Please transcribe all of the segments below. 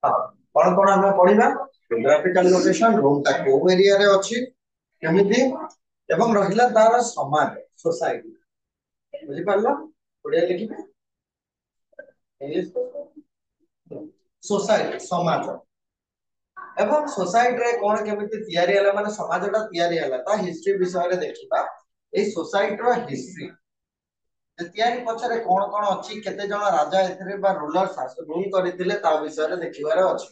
हाँ कौन कौन हमें पढ़िबा जियोग्राफिकल लोकेशन रूम ता को एरिया रे अछि केमिति एवं रहिला तार समाज सोसाइटी बुझि पारलो ओडिया लिखिबे इंग्लिश सोसाइटी समाज एवं सोसाइटी रे कोन केमिति तयारी हला माने समाजटा तयारी हला ता हिस्ट्री विषय रे देखिबा ए सोसाइटी रो हिस्ट्री तयारी पछरे कोन कोन अछि केते जण राजा एथरे बा रूलर शासन रूल करथिले ता विषय रे देखिबार अछि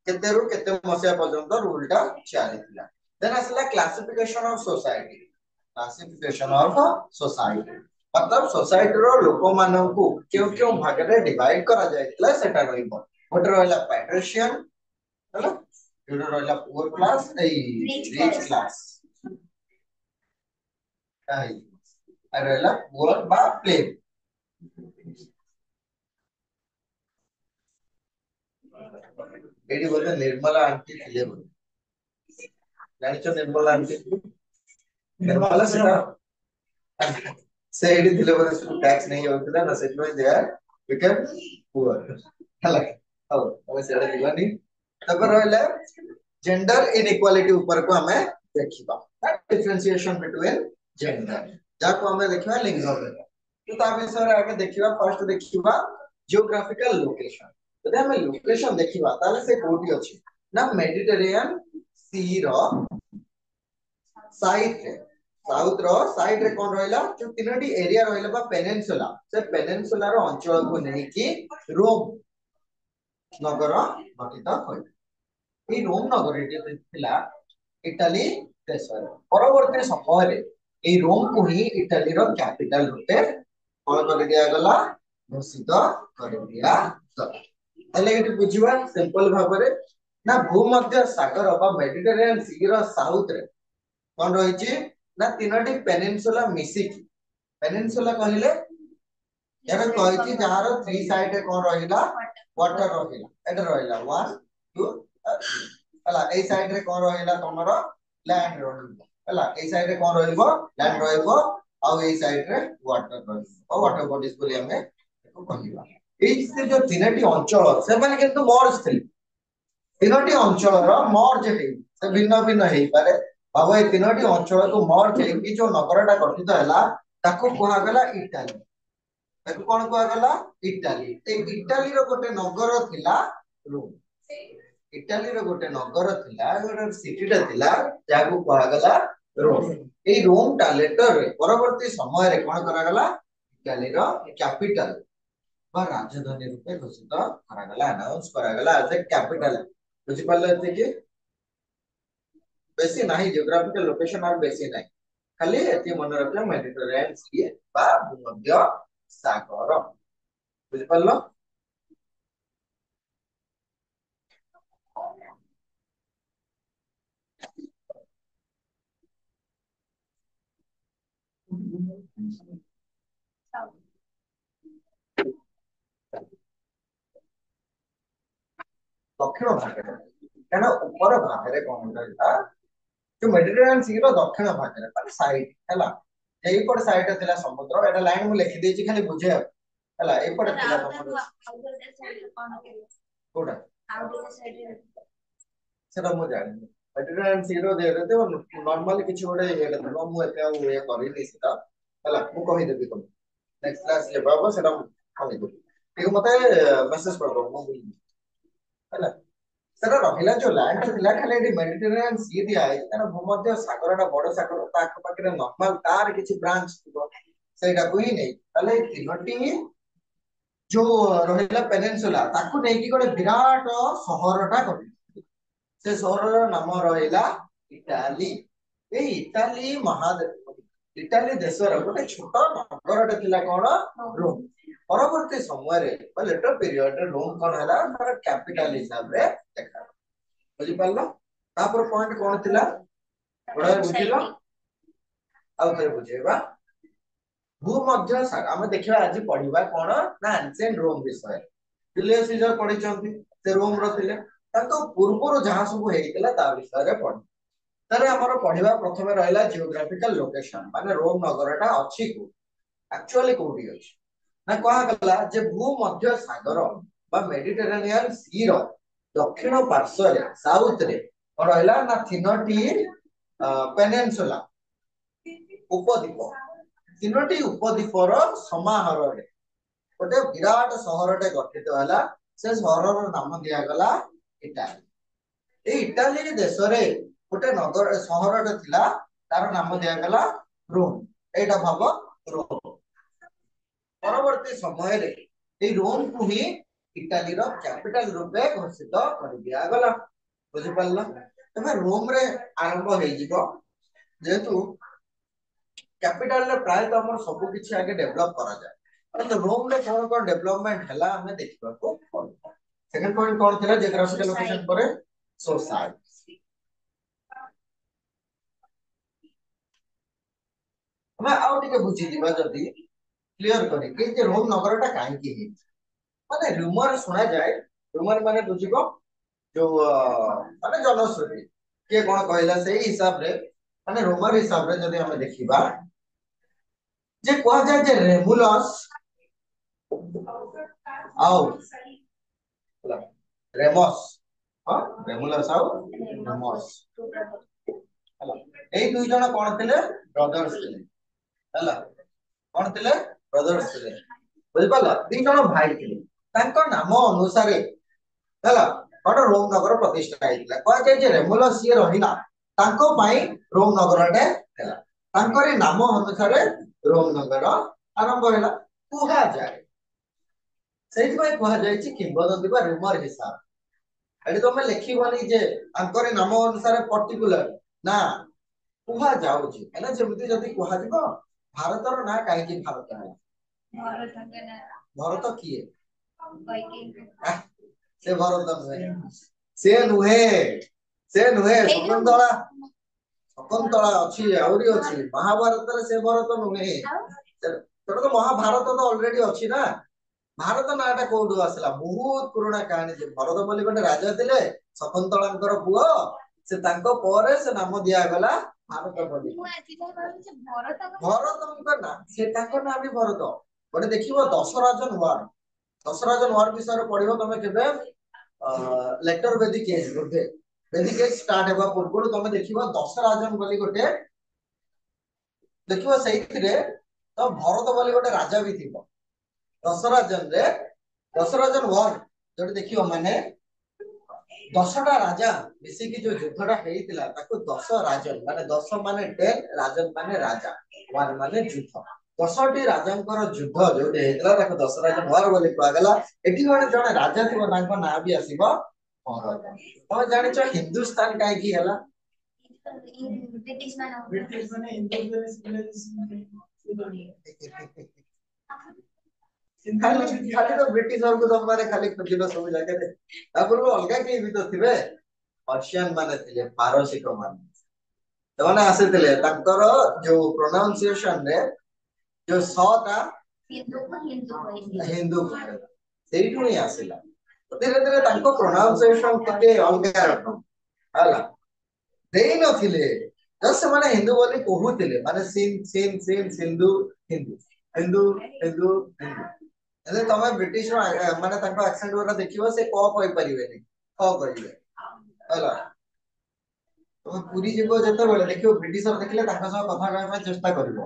केते रु केते मसिया पर्यंत रूलटा चालिथिला देन असला क्लासिफिकेशन ऑफ सोसाइटी मतलब सोसाइटी रो लोक माननकु क्यों क्यों भाग रे डिवाइड करा जायतिला सेटा रहिबो गोटे रहला पैट्रिशियन हला जोटा रहला पुअर क्लास ए रिच क्लास काई रहला पुअर बा प्लेन एडी बोले निर्मला आंटी थिले बोले जानिचो निर्मला आंटी निर्मला सेटा से एडी थिले बोले टैक्स नहीं होतला ना set they are become poor हला हो हम सेडा दिवानी तबर रहला जेंडर इनइक्वालिटी ऊपर को हमें देखिबा डिफरेंशिएशन बिटवीन जेंडर जाको हमें देखिबा लिंग भेद तो ता विषय आगे देखिबा फर्स्ट देखिबा जियोग्राफिकल लोकेशन जदि हमें लोकेशन देखिबा ताले से कोठी अछि ना मेडिटेरियन सी रो साइड रे साउथ रो साइड रे कोन रहला जो तीनोटी एरिया रहला बा पेनिनसुला से पेनिनसुला रो अंचल को नहीं कि रोम नगर गठित होय এই রোম নগরীটি ଥିଲା ইটালী ଦେଶର ପରବର୍ତ୍ତୀ ସମୟରେ এই ରୋମକୁ ହିଁ ଇଟାଲୀର କ୍ୟାପିଟାଲ ରୂପେ କଣ କରି ଦିଆଗଲା ଘୋଷିତ କରି ଦିଆଗଲା ହେଲେ ଏଠି ବୁଝିବା ସିମ୍ପଲ ଭାବରେ ନା ଭୂମଧ୍ୟ ସାଗର ବା ମେଡିଟେରିଆନ ସି ର ସାଉଥ ରେ କଣ ରହିଛି ନା ତିନୋଟି ପେନିନସୁଲା ମିଶିକି ପେନିନସୁଲା କହିଲେ ଏବେ କହିଛି ଯାହାର थ्री ସାଇଡ ରେ କଣ ରହିଲା वाटर ରହିଲା ଏଟା ରହିଲା 1 2 हला ए साइड रे कोन रहइला तमरो लैंड रहइबो हला ए साइड रे कोन रहइबो लैंड रहइबो आ ए साइड रे वाटर रहइबो और वाटर बॉडीज बोली हमें एको कहिबा ए से जो तीनटी अंचल से माने किंतु मर्ज थिले तीनटी अंचल रो मर्ज हे से भिन्न भिन्न हेई पारे बाबा ए तीनटी अंचल को मर्ज हे कि जो नगरटा गठित हैला ताको कोहा गला इटाली ताको कोन कोहा गला इटाली ए इटाली रो गोटे नगर थिला रोम इटाली रो गोटे नगर थिला गोटे सिटीटा थिला जाको कोहा गला रोम ए रोम टा लेटर रे परवर्ती समय रे कोन करा गला इटाली रो कैपिटल बा राजधानी रूपे घोषित करा गला अनाउंस करा गला एज ए कैपिटल बुझि पाले एते कि बेसी नाही जियोग्राफिकल लोकेशन और बेसी नाही खाली एते मन रखले मेडिटेरियन सी बा भूमध्य सागर बुझि पालो दक्षिण भाग କାରଣ ଉପର ଭାଗରେ କଣ ରହିଲା जो मेडिटेरियन सी रो दक्षिण भागରେ ମାନେ ସାଇଡ ହେଲା ଏଇପଟ ସାଇଡ ଥିଲା ସମୁଦ୍ର ଏଟା ଲାଇନ ମୁଁ ଲେଖି ଦେଇଛି ଖାଲି ବୁଝେଇବା ହେଲା ଏଇପଟ ଥିଲା ତମର କୋଉଟା ସେଟା ମୁଁ ଜାଣିନି मेडिटेरियन सी रो ଦେହରେ ତ ନର୍ମାଲି କିଛି ଗୋଟେ ଇଏଟା ଥିବ ମୁଁ ଏତେ ଆଉ ଇଏ କରିନି ସେଟା ହେଲା ମୁଁ କହିଦେବି ତମକୁ ନେକ୍ସଟ କ୍ଲାସ ଯେବେ ହବ ସେଟା କହିଦେବି ଟିକେ ମତେ ମେସେଜ କରିଦବ ମୁଁ ବୁଝିବି ହେଲା ସେଟା ରହିଲା ଯୋଉ ଲ୍ୟାଣ୍ଡ ଥିଲା ଖାଲି ଏଠି ମେଡିଟେରିଆନ ସି ଦିଆ ହେଇଛି ତାର ଭୂମଧ୍ୟ ସାଗରଟା ବଡ ସାଗର ତା ଆଖପାଖରେ ନର୍ମାଲ ତାର କିଛି ବ୍ରାଞ୍ଚ ଥିବ ସେଇଟାକୁ ହିଁ ନେଇ ତାହେଲେ ତିନୋଟି ଯୋଉ ରହିଲା ପେନିନସୁଲା ତାକୁ ନେଇକି ଗୋଟେ ବିରାଟ ସହରଟା ଗଠିତ ସେ ସହରର ନାମ ରହିଲା ଇଟାଲୀ ଏଇ ଇଟାଲୀ ମହାଦେଶ ଇଟାଲୀ ଦେଶର ଗୋଟେ ଛୋଟ ନଗରଟେ ଥିଲା କଣ ରୋମ परवर्ती समय रे लेटर पीरियड रे रोम कोन हला तार कैपिटल हिसाब रे देखा बुझि पारलो तापर पॉइंट कोन थिला बडा बुझिलो आउ थे बुझेबा भूमध्य सागर आम देखा आज पढ़ा कौन ना एंशिएंट रोम विषय जुलियस सीजर पढ़ी से रोम रे पूर्व जहाँ सब होता विषय पढ़ तारे हमर पढ़िबा प्रथमे रहला जियोग्राफिकल लोकेशन माने रोम नगरटा अछि को एक्चुअली कोठी अछि ना कहा गला जे भूमध्य सागर बा मेडिटेरेनियन सी रो दक्षिण पार्श्व रे साउथ रे रहला ना थिनोटी पेनिनसुला उपद्वीप तीनोटी उपद्वीपर समाहार रे गोटे विराट सहरटे गठित होला से सहरर नाम दिया गला इटाली ए इटाली देश रे गोटे नगर सहरटे थिला तार नाम दिया गला रोम एटा भाव रोम परवर्ती समय रे ए रोम को ही इटाली रो कैपिटल रूपे घोषित कर दिया गला बुझि पल्ला तमे रोम रे आरंभ हे जिवो जेतु कैपिटल रे प्राय तो हमर सब किछि आगे डेवलप करा जाय तो रोम रे कोन डेवलपमेंट हला हमें देखबा को पड़ो सेकंड पॉइंट कोन थिला जियोग्राफिकल लोकेशन परे सोसाइटी हमें आउ टिके बुझी दिबा जदी क्लियर करी कि जे रोम नगरटा काहे की हे माने रूमर सुना जाए रूमर माने बुझिबो जो माने जनश्रुति के कोन कहला सेही हिसाब रे माने रूमर हिसाब रे जदी हमें देखिबा जे कहा जाए जे रेमुलस आओ रेमस हां रेमुलस आओ रेमस हला एई दुई जण कोन थिले ब्रदर्स थिले हला कोन थिले ब्रदर्स थिले बुझि पाला दुई जण भाई थिले तांको नाम अनुसार हला कोन रोम नगर प्रतिष्ठा हेतिला कहा जाय जे रेमुलस ये रहिला तांको पई रोम नगरटे हैला तांकरी नाम अनुसार रोम नगर आरंभ होला कुहा जाए सेहि पई कहा जाय छि किंवदंती बा रूमर हिसाब एडी तमे लिखिबनी जे तांकरी नाम अनुसार पर्टिकुलर ना कुहा जाउ छि हैला जेमति जदी कुहा जिवो भारतर ना काहे कि भारत है भारत किए से भारत नुहे से नुहे शकुंतला अछि आउरी अछि महाभारत रे से भारत नुहे तो महाभारत तो ऑलरेडी अछि ना भारत नाटा कोडु आसला बहुत पुराना कहानी जे भरत बोली गोटे राजा थिले शकुंतलांकर पुओ से तांको परे से नाम दिया गला भारत बोली भरत ना से तांको ना भी भरत गोटे देखिबो दशराजन वार विषय पढ़िबो तमे केबे लेटर वेदिक एज गोटे वेदिक एज स्टार्ट हेबा पूर्व तमे देखिबो दशराजन बोली गोटे देखिबो सेहिथिरे तो भरत बोली गोटे राजा भी थिबो दशराजन वार जोटे देखियो माने 10टा राजा मिसिकी जो युद्धटा हेइतिला ताको 10 राजन माने 10 माने 10 राजन माने राजा वार माने युद्ध 10टी राजांकर युद्ध जोटे हेइतिला ताको दशराजन वार बोली कुआ गला एठी गोटे जने राजा थिबो तांको ना भी आसीबो भरत तमे जानि छ हिंदुस्तान काहे की हला ब्रिटिश माने खाली तो ब्रिटिश और को माने खाली खोजिलो सब जगह रे तापर अलगा के भी तो थिबे पर्शियन माने थिले पारसिक माने तमाने आसेतिले तांकर जो प्रोनाउंसिएशन रे जो सटा हिंदू सेइठु ही आसिला धीरे धीरे तांको प्रोनाउंसिएशन टिके अलगा रखम हला देई न थिले जस माने हिंदू बोली कहूतिले माने सिन सिंधु हिंदू हिंदू हिंदू हिंदू एले तमे ब्रिटिश माने तांको एक्सेंट वाला देखिबो से क कहि परिबेनी क कहिबे हला तमे पूरी जीवो जते बेले देखिबो ब्रिटिशर देखले तांका सब कथा कहबा ପାଇଁ चेष्टा करिवो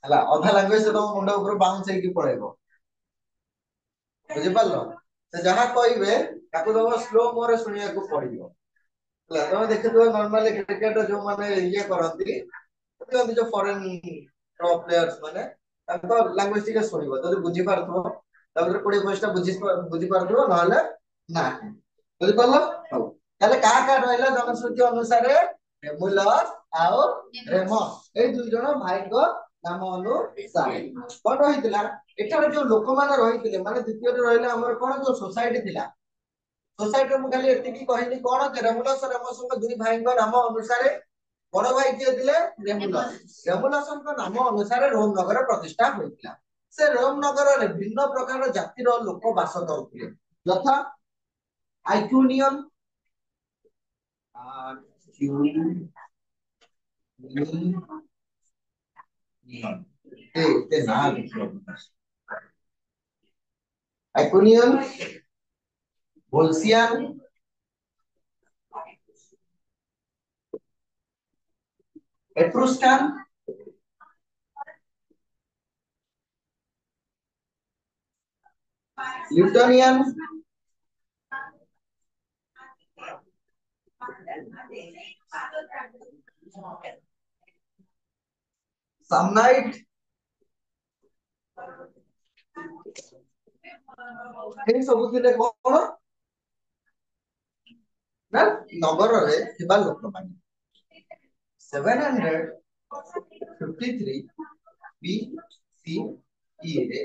हला अधा लैंग्वेज से तम मुंडा ऊपर बाउंस हेकी पळेबो बुझि पालो से जहा कहिबे ताको तम स्लो मोरे सुनिया को पड़िबो हला तमे देखिबो नॉर्मली क्रिकेट जो माने ये करंती जो फॉरेन प्रो प्लेयर्स माने ताको लैंग्वेज टिके सुनिबो जदि बुझि पारथबो तापर 20 25 टा बुझि पारथबो नहले ना बुझि पारलो हो ताले का रहला जनश्रुति अनुसार रेमुलस आओ रेमस ए दुई जण भाई को नाम अनुसारे कौन रही एठार जो लोक मैंने रही माने द्वितीय रही आमर कौन जो सोसाइटी थिला सोसाइटी में खाली एतिकी कहनी कौन रेमुलस रेमस दुई भाई नाम अनुसार बड़ भाई किए थे रेमुलस रेमुलस नाम अनुसार रोम नगर प्रतिष्ठा होता से रोम नगर में भिन्न प्रकार जातिर लोक बास करुले यथा आइक्यूनियन आइक्यूनियन वोल्सियन एट्रुस्कन ल्यूटोनियन सामनाइट ये सब थिले कोन ना नगर रे थिबा लोक माने 753 BCE रे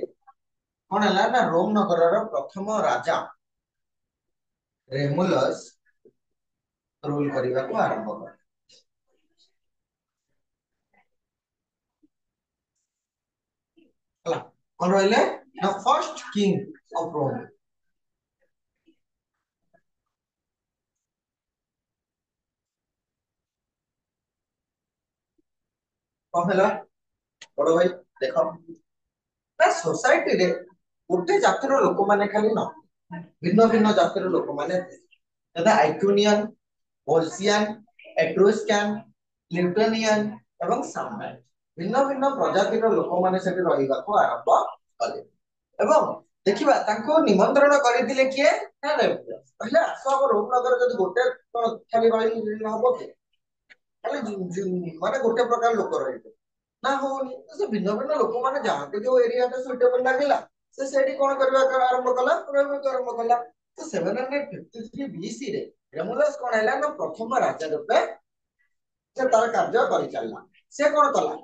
कोन हला ना रोम नगर रो प्रथम राजा रेमुलस रूल करिवा को आरंभ कर हला कोन रहले the first king of Rome कोन हला बड़ भाई देखो ना सोसाइटी रे गोटे जातिर लोक माने खाली न भिन्न भिन्न जातिर लोक माने जदा आइक्यूनियन वोल्सियन एट्रुस्कन ल्यूटोनियन एवं सामनाइट भिन्न भिन्न प्रजातिर लोक माने सेठी रहिबा को आरंभ कले एवं देखिबा तांको निमंत्रण करिथिले किए ना रे पहले आसो अब रोम नगर जदी गोटे खाली रहि हबो के खाली माने गोटे प्रकार लोक रहिबे ना होनी से भिन्न भिन्न लोक माने जाते जो एरिया पे सुटेबल लागिला से सेठी कोन करबा आरंभ कला रहबे आरंभ कला तो 753 बीसी रे रेमुलस कोन हैला ना प्रथम राजा रूपे से तार कार्य करि चलला से कोन कला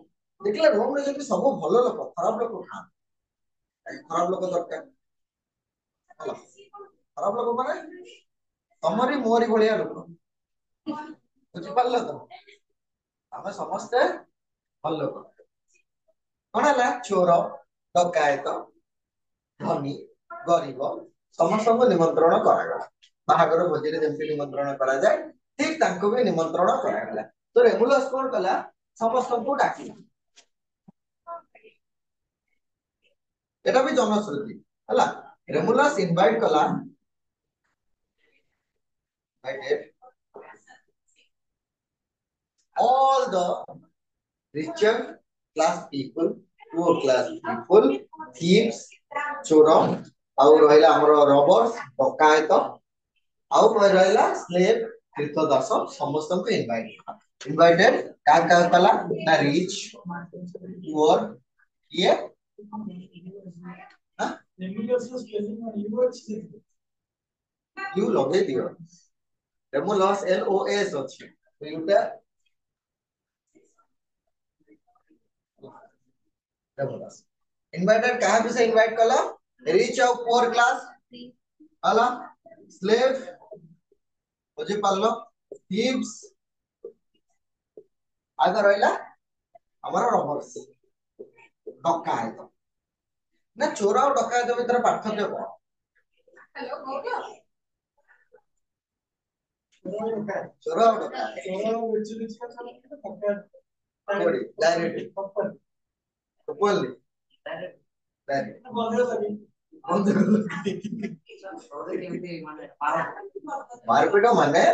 देखले रोम रे जदी सब भलो लोक खराब लोक खा खराब लोक दरकार हला खराब लोक माने तमरी मोरी भलिया लोक बुझि पारला तो हमें समस्त भल लोक कोन हैला चोर डकायत धनी गरीब समस्त को निमंत्रण करागला बाहागर भोजी रे जेमति निमंत्रण करा जाय ठीक तांको भी निमंत्रण करागला तो रेमुलस कोन कला समस्त को डाकी एटा भी जनश्रुति हला रेमुलस इनवाइट कला invited all the richer class people poor class people thieves चोर आउ रहला हमर रॉबर्स डकायत आउ रहला स्लेव तीर्थदास समस्त को इनवाइटेड का कला ना रिच पुअर ये हां यू लगे दियो रेमुलस LOS अछि तो युटा रेमुलस इनवाइटेड कहा भी से इनवाइट कला रिच और पुअर क्लास हला स्लेव बुझी पारलो थीव्स आगे रहला हमर रॉबर्स डकायत ना चोर और डकायत भीतर पार्थक्य कोन हेलो गौरव चोर और डकायत कोडी डायरेक्ट बोल मारपीट माने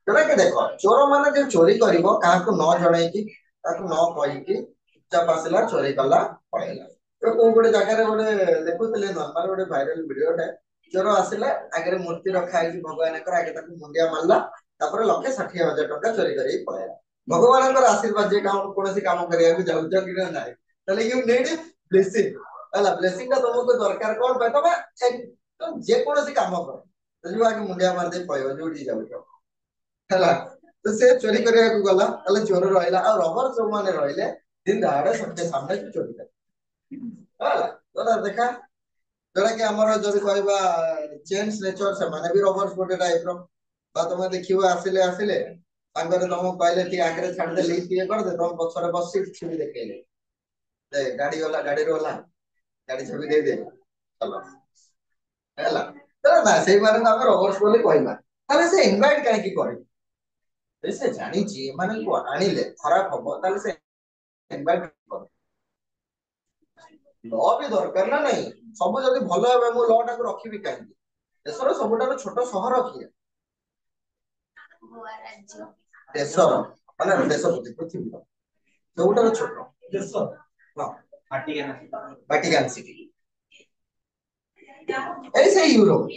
जोटा के देखो चोर माने जो चोरी करिवो काहा को न जणाई कि काहा को न कहि कि जब आसला चोरी कला पळेला तो को गोटे जगह रे गोटे देखुतले नॉर्मल गोटे वायरल वीडियो टे चोर आसला आगे मूर्ति रखा है भगवान कर आगे ताको मुंडिया मारला तापर लक्षे 60,000 टका चोरी करी पळेला भगवान कर आशीर्वाद जे काम कोनोसी काम करिया कि जाउ जा कि नाही तले यू नीड ब्लेसिंग हला ब्लेसिंग का तुमको दरकार कोन पे तबे तो जे कोनोसी काम कर तो जो आगे मुंडिया मार दे पळेबो जोडी जाउ हला तो से चोरी करिया को गला तले चोर रहइला आ रबर जो माने रहइले दिन दहाड़े सबके सामने चोरी कर होला देखा जोड़ा कि हमर जदि कहबा चेंज नेचर से माने भी रोबोट्स गोटे टाइप रो बा तुम देखिबो आसिले आसिले तांकर तुम कहले कि आगे छाड़ दे लीक ये कर दे तुम पछरे बसी छिबी देखेले दे गाड़ी रोला गाड़ी छबी दे दे चलो ହେଲା ତ ନା ସେଇମାନଙ୍କୁ ଆମେ ରୋବଟ୍स ବୋଲି କହିବା ତାହେଲେ ସେ ଇନଭାଇଟ୍ କାହିଁକି କରିବେ ସେ ଜାଣିଛି ଏମାନଙ୍କୁ ଆଣିଲେ ଖରାପ ହବ ତାହେଲେ ସେ ଇନଭାଇଟ୍ କର ଲ ବି ଦରକାର ନା ନାହିଁ ସବୁ ଯଦି ଭଲ ହେବେ ମୁଁ ଲ ଟାକୁ ରଖିବି କାହିଁକି ଦେଶର ସବୁଠାରୁ ଛୋଟ ସହର କିଏ ଦେଶର ମାନେ ଦେଶ ପୃଥିବୀର ସବୁଠାରୁ ଛୋଟ ଦେଶ ଭାଟିକାନ ସିଟି ए से यूरोप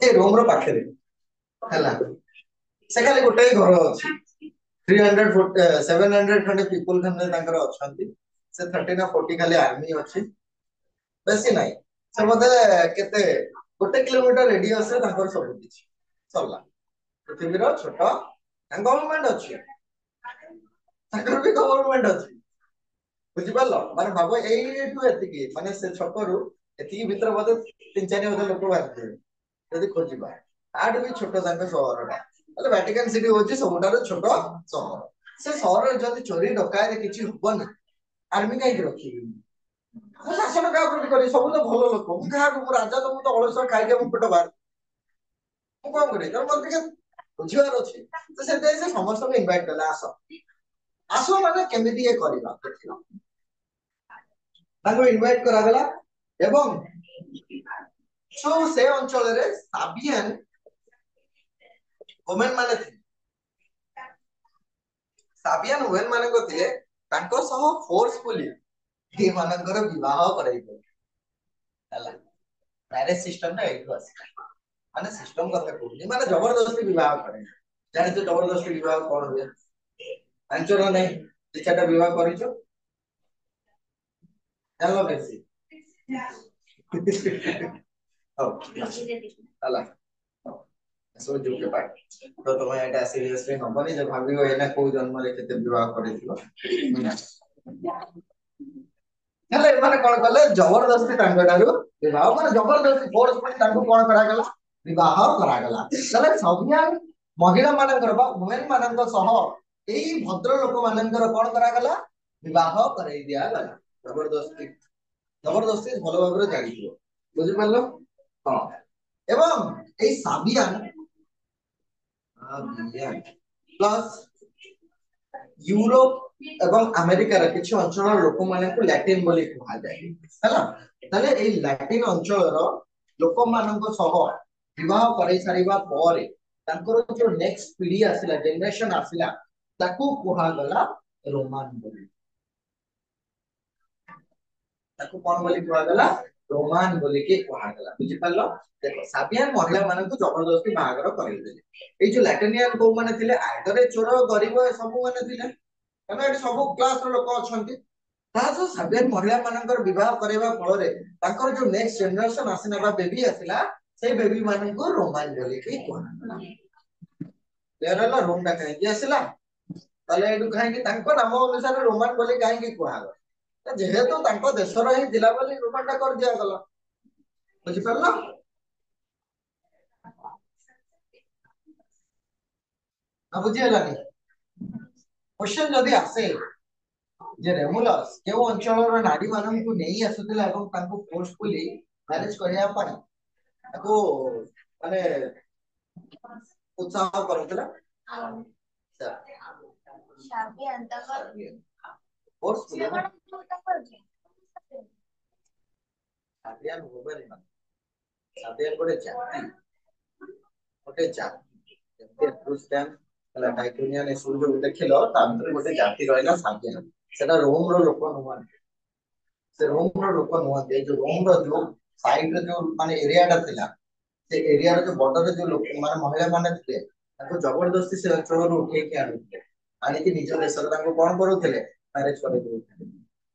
ए रोम रो पाखरे हला से खाली गोटे घर अछि 300 फुट 700 खंडे पीपल खंडे तांकर अछंती से 30 ना 40 खाली आर्मी अछि बेसी नाही से मते केते गोटे किलोमीटर रेडियस रे तांकर सब किछि सरला पृथ्वी रो छोट गवर्नमेंट अछि तांकर भी गवर्नमेंट अछि बुझि पालो माने भाबो एठु एतिकी माने से छकरू एतिकी भीतर बोधे 3-4 लोक बाहर ଯଦି ଖୋଜିବା ଆଠୁ ବି ଛୋଟ ତାଙ୍କ ସହରଟା ହେଲେ ଭାଟିକାନ ସିଟି ହଉଛି ସବୁଠାରୁ ଛୋଟ ସହର ସେ ସହରରେ ଯଦି ଚୋରି ଡକାୟତ କିଛି ହବନି ଆର୍ମି କାହିଁକି ରଖିବି ମୁଁ ଶାସନ କାହା ପ୍ରତି କରିବି ସବୁ ତ ଭଲ ଲୋକ ମୁଁ କାହାକୁ ମୁଁ ରାଜା ତ ମୁଁ ତ ଅଳସୁଆ ଖାଇକି ମୁଁ ପେଟ ବାହାର ମୁଁ କଣ କରିବି ତେଣୁ ମତେ ଟିକେ ବୁଝିବାର ଅଛି ତ ସେଥିପାଇଁ ସେ ସମସ୍ତଙ୍କୁ ଇନଭାଇଟ୍ କଲେ ଆସ ଆସ ମାନେ କେମିତି ଇଏ କରିବା ଦେଖିଲ ତାଙ୍କୁ ଇନଭାଇଟ୍ କରାଗଲା ଏବଂ सो से अंचल रे साबियन वुमेन माने थे साबियन वुमेन माने को थे तांको सह फोर्सफुली हे मानकर विवाह कराइबो हला मैरिज सिस्टम ना एठो आसी माने सिस्टम कथा कहूनी माने जबरदस्ती विवाह करे जाने तो जबरदस्ती विवाह कोन होय अंचर नै दिचाटा विवाह करिछो जानलो बेसी हला सो जो के पार्ट तो तुम एटा सीरियसली नबनी जे भाबियो एना को जन्म रे केते विवाह करिथिलो हेले माने कोन कले जबरदस्ती तांगडारू विवाह माने जबरदस्ती फोर्स पर तांको कोन करा गला विवाह करा गला तले सभिया महिला मानकर बा वुमेन मानक सह एई भद्र लोक मानकर कोन करा गला विवाह कराई दिया गला जबरदस्ती जबरदस्ती भलो भाबरे जानि दियो बुझि परलो हां एवं एई साबियान प्लस यूरोप एवं अमेरिका रे किछि अंचल लोक माने को लैटिन बोली कहा जाय हला तले एई लैटिन अंचल रो लोक मानक सह विवाह करै सारिबा परे तांकर जो नेक्स्ट पीढ़ी आसिला जनरेशन आसिला ताकू कहा गला रोमान बोली ताकू कोन बोली कहा गला रोमान बोली के कहा गला बुझि पालो देखो साबियान महिला मानन को जबरदस्ती बाहागर करै देले ए जो लैटिनियन को माने थिले आइदर चोर गरीब सब माने थिले तमे एटी सब क्लास रो लोक अछंती ता जो साबियान महिला मानकर विवाह करैबा फल रे तांकर जो नेक्स्ट जनरेशन आसिना बा बेबी आसिला से बेबी मानन को रोमान बोली के कहा गला लेरला रोम ता कहि आसिला ताले एडु कहि कि तांको नाम अनुसार रोमान बोली कहि कि कहा गला जेहेतु तांको देशर ही जिला बोली रोमान ता कर दिया गला बुझि परला ना बुझी हलानी क्वेश्चन जदी आसे जे रेमुलस केउ अंचलर नारी मानन को नेई आसुतिला एवं तांको फोर्सफुली मैरिज करिया पाई ताको माने उत्साह करथला शादी अंत कर फोर्सफुली शादियान होबे ना शादियान गोटे जाति क्रिश्चियन हला टाइटोनियन ए सब जो देखिलो ता भीतर गोटे जाति रहला शादियान सेटा रोम रो लोक नुवान से रोम रो लोक नुवान ए जो रोम रो जो साइड रे जो माने एरिया टा थिला से एरिया रो जो बॉर्डर रे जो लोक माने महिला माने थिले ताको जबरदस्ती से अंचल रो उठे के आनुथिले आनी कि निज देश रे ताको कोन करूथिले मैरिज करे देउथिले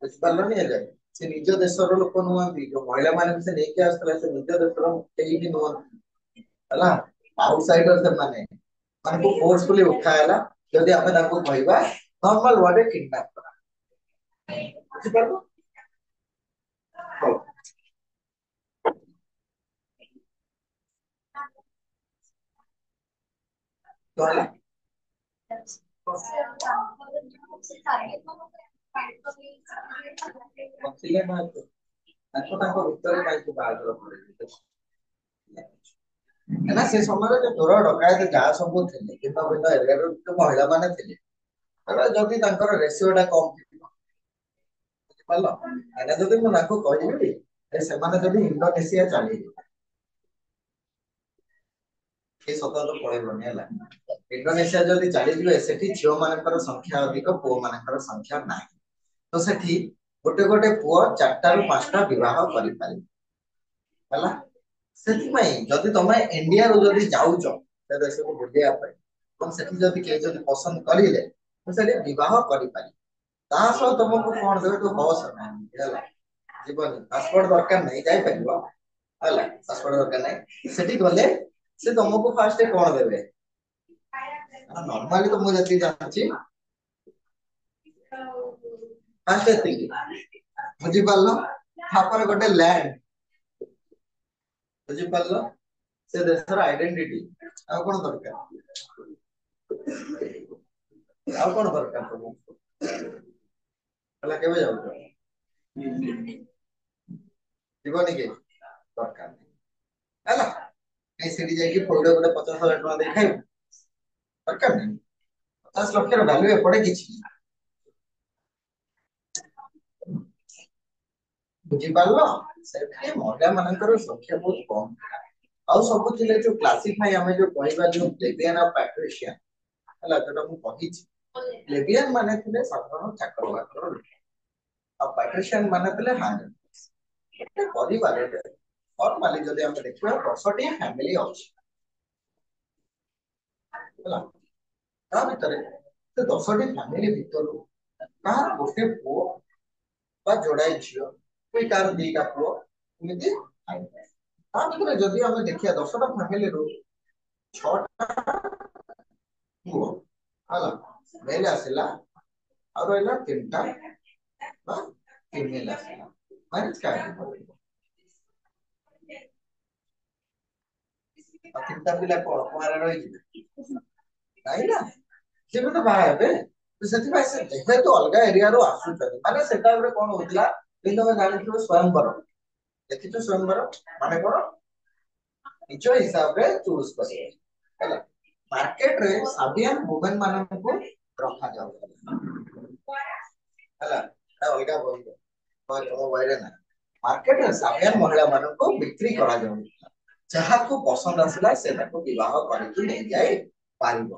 बुझ पारलो नि एजे से निज देश रो लोक नुवान जो महिला माने से नेके आस्तले से निज देश रो केही भी नुवान हला आउटसाइडर से माने माने को फोर्सफुली उठायला जदी हमें ताको कहबा नॉर्मल वर्ड किडनैप करा ବୁଝିପାରିଲ? ହଉ ତ ହେଲା ନଥିଲେ ନା ତାଙ୍କ ଭିତରେ କାହିଁକି ବାହାଘର କରେଇଲେ? ନା ସେ ସମୟରେ ଯୋଉ ଚୋର ଡକାୟତ ଯାହା ସବୁ ଥିଲେ ଭିନ୍ନ ଭିନ୍ନ ଏରିଆର ଯୋଉ ମହିଳା ମାନେ ଥିଲେ ଯଦି ତାଙ୍କର ରେସିଓ ଟା କମ ଥିବ ବୁଝିପାରିଲ? ଏଇନା ଯଦି ମୁଁ ତାଙ୍କୁ କହିବି ସେମାନେ ଯଦି ଇଣ୍ଡୋନେସିଆ ଚାଲିବେ ଏ ସତ ତ ପଳେଇବନି ହେଲା। ଇଣ୍ଡୋନେସିଆ ଯଦି ଚାଲିଯିବେ ସେଠି ଝିଅ ମାନଙ୍କର ସଂଖ୍ୟା ଅଧିକ ପୁଅ ମାନଙ୍କର ସଂଖ୍ୟା ନାହିଁ। ତ ସେଠି ଗୋଟେ ଗୋଟେ ପୁଅ 4ଟାରୁ 5ଟା ବିବାହ କରିପାରିବେ ହେଲା। ସେଥିପାଇଁ ଯଦି ତମେ ଇଣ୍ଡିଆରୁ ଯଦି ଯାଉଛ ସେ ଦେଶକୁ ବୁଲିବା ପାଇଁ ଏବଂ ସେଠି ଯଦି କେହି ଯଦି ପସନ୍ଦ କରିଲେ ତ ସେଠି ବିବାହ କରିପାରିବେ। ତା ସହ ତମକୁ କଣ ଦେବେ ତୁ ବସ ହେଲା ଯିବନି ପାସପୋର୍ଟ ଦରକାର ନାହିଁ ଯାଇପାରିବ ହେଲା ପାସପୋର୍ଟ ଦରକାର ନାହିଁ। ସେଠି ଗଲେ ସେ ତମକୁ ଫାଷ୍ଟ କଣ ଦେବେ ନର୍ମାଲି ତ ମୁଁ ଯେତିକି ଜାଣିଛି ଫାଷ୍ଟ ଏତିକି ବୁଝିପାରିଲ ତାପରେ ଗୋଟେ ଲ୍ୟାଣ୍ଡ ବୁଝିପାରିଲ ସେ ଦେଶର ଆଇଡେଣ୍ଟିଟି ଆଉ କଣ ଦରକାର ଆଉ କଣ ଦରକାର ତମକୁ ହେଲା କେବେ ଯାଉଛ ଯିବନି କି ଦରକାର ନାହିଁ ହେଲା କାଇଁ ସେଠି ଯାଇକି ପଇଡ ଗୋଟେ 50,000 ଟଙ୍କା ଦେଇ ଖାଇବୁ ଦରକାର ନାହିଁ 50 ଲକ୍ଷର ଭ୍ୟାଲୁ ଏପଟେ କିଛି ବୁଝିପାରିଲ ସେଠି ମହିଳା ମାନଙ୍କର ସଂଖ୍ୟା ବହୁତ କମ ଆଉ ସବୁ ଥିଲେ ଯୋଉ କ୍ଲାସିଫାଇ ଆମେ ଯୋଉ କହିବା ଯୋଉ ପ୍ଲେବିଆନ ଆଉ ପାଟ୍ରିସିଆନ ହେଲା ଯୋଉଟା ମୁଁ କହିଛି ପ୍ଲେବିଆନ ମାନେ ଥିଲେ ସାଧାରଣ ଚାକର ବାକର ଲୋକ ଆଉ ପାଟ୍ରିସିଆନ ମାନେ ଥିଲେ ହାଣ୍ଡ ଗୋଟେ ପରିବାରରେ ନର୍ମାଲି ଯଦି ଆମେ ଦେଖିବା 10ଟି ଫ୍ୟାମିଲି ଅଛି ହେଲା ତା ଭିତରେ ସେ 10ଟି ଫ୍ୟାମିଲି ଭିତରୁ କାହାର ଗୋଟେ ପୁଅ ବା ଯୋଡାଏ ଝିଅ କି କାହାର ଦିଟା ପୁଅ ଏମିତି ଥାଇଥାଏ ତା ଭିତରେ ଯଦି ଆମେ ଦେଖିବା 10ଟା ଫ୍ୟାମିଲିରୁ 6ଟା ପୁଅ ହେଲା ମେଲ ଆସିଲା ଆଉ ରହିଲା 3ଟା ବା ଫିମେଲ ଆସିଲା ମାନେ କାହାକୁ ଆଉ 3ଟା ପିଲା କଣ କୁଆଁରେ ରହିଯିବେ ନାଇଁ ନା ସେ ବି ତ ବାହା ହେବେ ସେଥିପାଇଁ ସେ ଯେହେତୁ ଅଲଗା ଏରିଆରୁ ଆସୁଛନ୍ତି ମାନେ ସେଟା ଗୋଟେ କଣ ହଉଥିଲା ଯେମିତି ତମେ ଜାଣିଥିବ ସ୍ଵୟଂବର ଦେଖିଛ ସ୍ଵୟଂବର ମାନେ କଣ ନିଜ ହିସାବରେ ଚୁଜ କରିବେ ହେଲା ମାର୍କେଟରେ ସାବିଆନ ଓମେନ ମାନଙ୍କୁ ରଖାଯାଉଥିଲା ହେଲା ଅଲଗା ବହି ତମ ବହିରେ ନାହିଁ ମାର୍କେଟରେ ସାଧାରଣ ମହିଳା ମାନଙ୍କୁ ବିକ୍ରି କରାଯାଉଥିଲା ଯାହାକୁ ପସନ୍ଦ ଆସିଲା ସେ ତାକୁ ବିବାହ କରିକି ନେଇଯାଇ ପାରିବ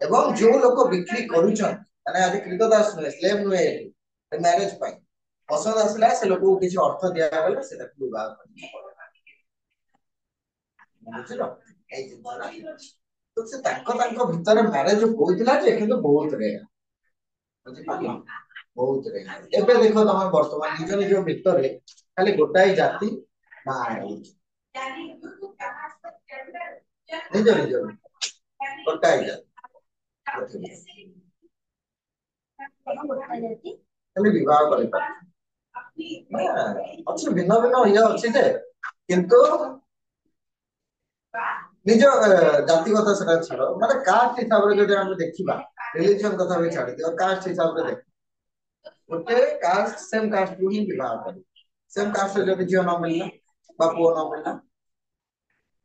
ଏବଂ ଯୋଉ ଲୋକ ବିକ୍ରି କରୁଛନ୍ତି ମାନେ ଆଜି କ୍ରିତ ଦାସ ନୁହେଁ ସ୍ଲେଭ ନୁହେଁ ମ୍ୟାରେଜ ପାଇଁ ପସନ୍ଦ ଆସିଲା ସେ ଲୋକକୁ କିଛି ଅର୍ଥ ଦିଆଗଲେ ସେ ତାକୁ ବିବାହ କରିବ ବୁଝିଲ ଏଇ ଜିନିଷଟା ତ ସେ ତାଙ୍କ ଭିତରେ ମ୍ୟାରେଜ ହଉଥିଲା ଯେ କିନ୍ତୁ ବହୁତ ରେୟାର ବୁଝିପାରିଲ ବହୁତ ରେୟାର ଏବେ ଦେଖ ତମେ ବର୍ତ୍ତମାନ ନିଜ ନିଜ ଭିତରେ ଖାଲି ଗୋଟାଏ ଜାତି ବାହା ହଉଛି ନିଜ ନିଜ ଗୋଟାଏ ଜାତି ଖାଲି ବିବାହ କରିପାରୁଛି ଅଛି ଭିନ୍ନ ଭିନ୍ନ ଇଏ ଅଛି ଯେ କିନ୍ତୁ ନିଜ ଜାତିଗତ ସେଟା ଛାଡ ମାନେ କାଷ୍ଟ ହିସାବରେ ଯଦି ଆମେ ଦେଖିବା ରିଲିଜିୟନ କଥା ବି ଛାଡିଦିଅ କାଷ୍ଟ ହିସାବରେ ଦେଖ ଗୋଟେ କାଷ୍ଟ ସେମ କାଷ୍ଟକୁ ହିଁ ବିବାହ କରିବ ସେମ କାଷ୍ଟରେ ଯଦି ଝିଅ ନ ମିଳିଲା ବା ପୁଅ ନ ମିଳିଲା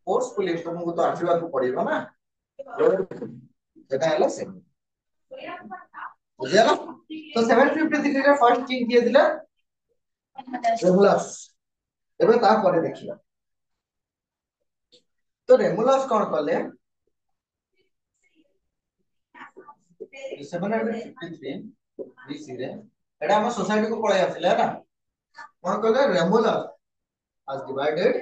ଫୋର୍ସଫୁଲି ତମକୁ ତ ଆସିବାକୁ ପଡିବ ନା ସେଟା ହେଲା ସେମିତି ବୁଝିଗଲା ତ 753 ର ଫାର୍ଷ୍ଟ କିଙ୍ଗ କିଏ ଥିଲା ରେମୁଲାସ ଏବେ ତାପରେ ଦେଖିବା ତ ରେମୁଲାସ କଣ କଲେ 753 BC ରେ ଏଟା ଆମ ସୋସାଇଟି କୁ ପଳେଇ ଆସିଲା ହେଲା କଣ କଲେ ରେମୁଲାସ has divided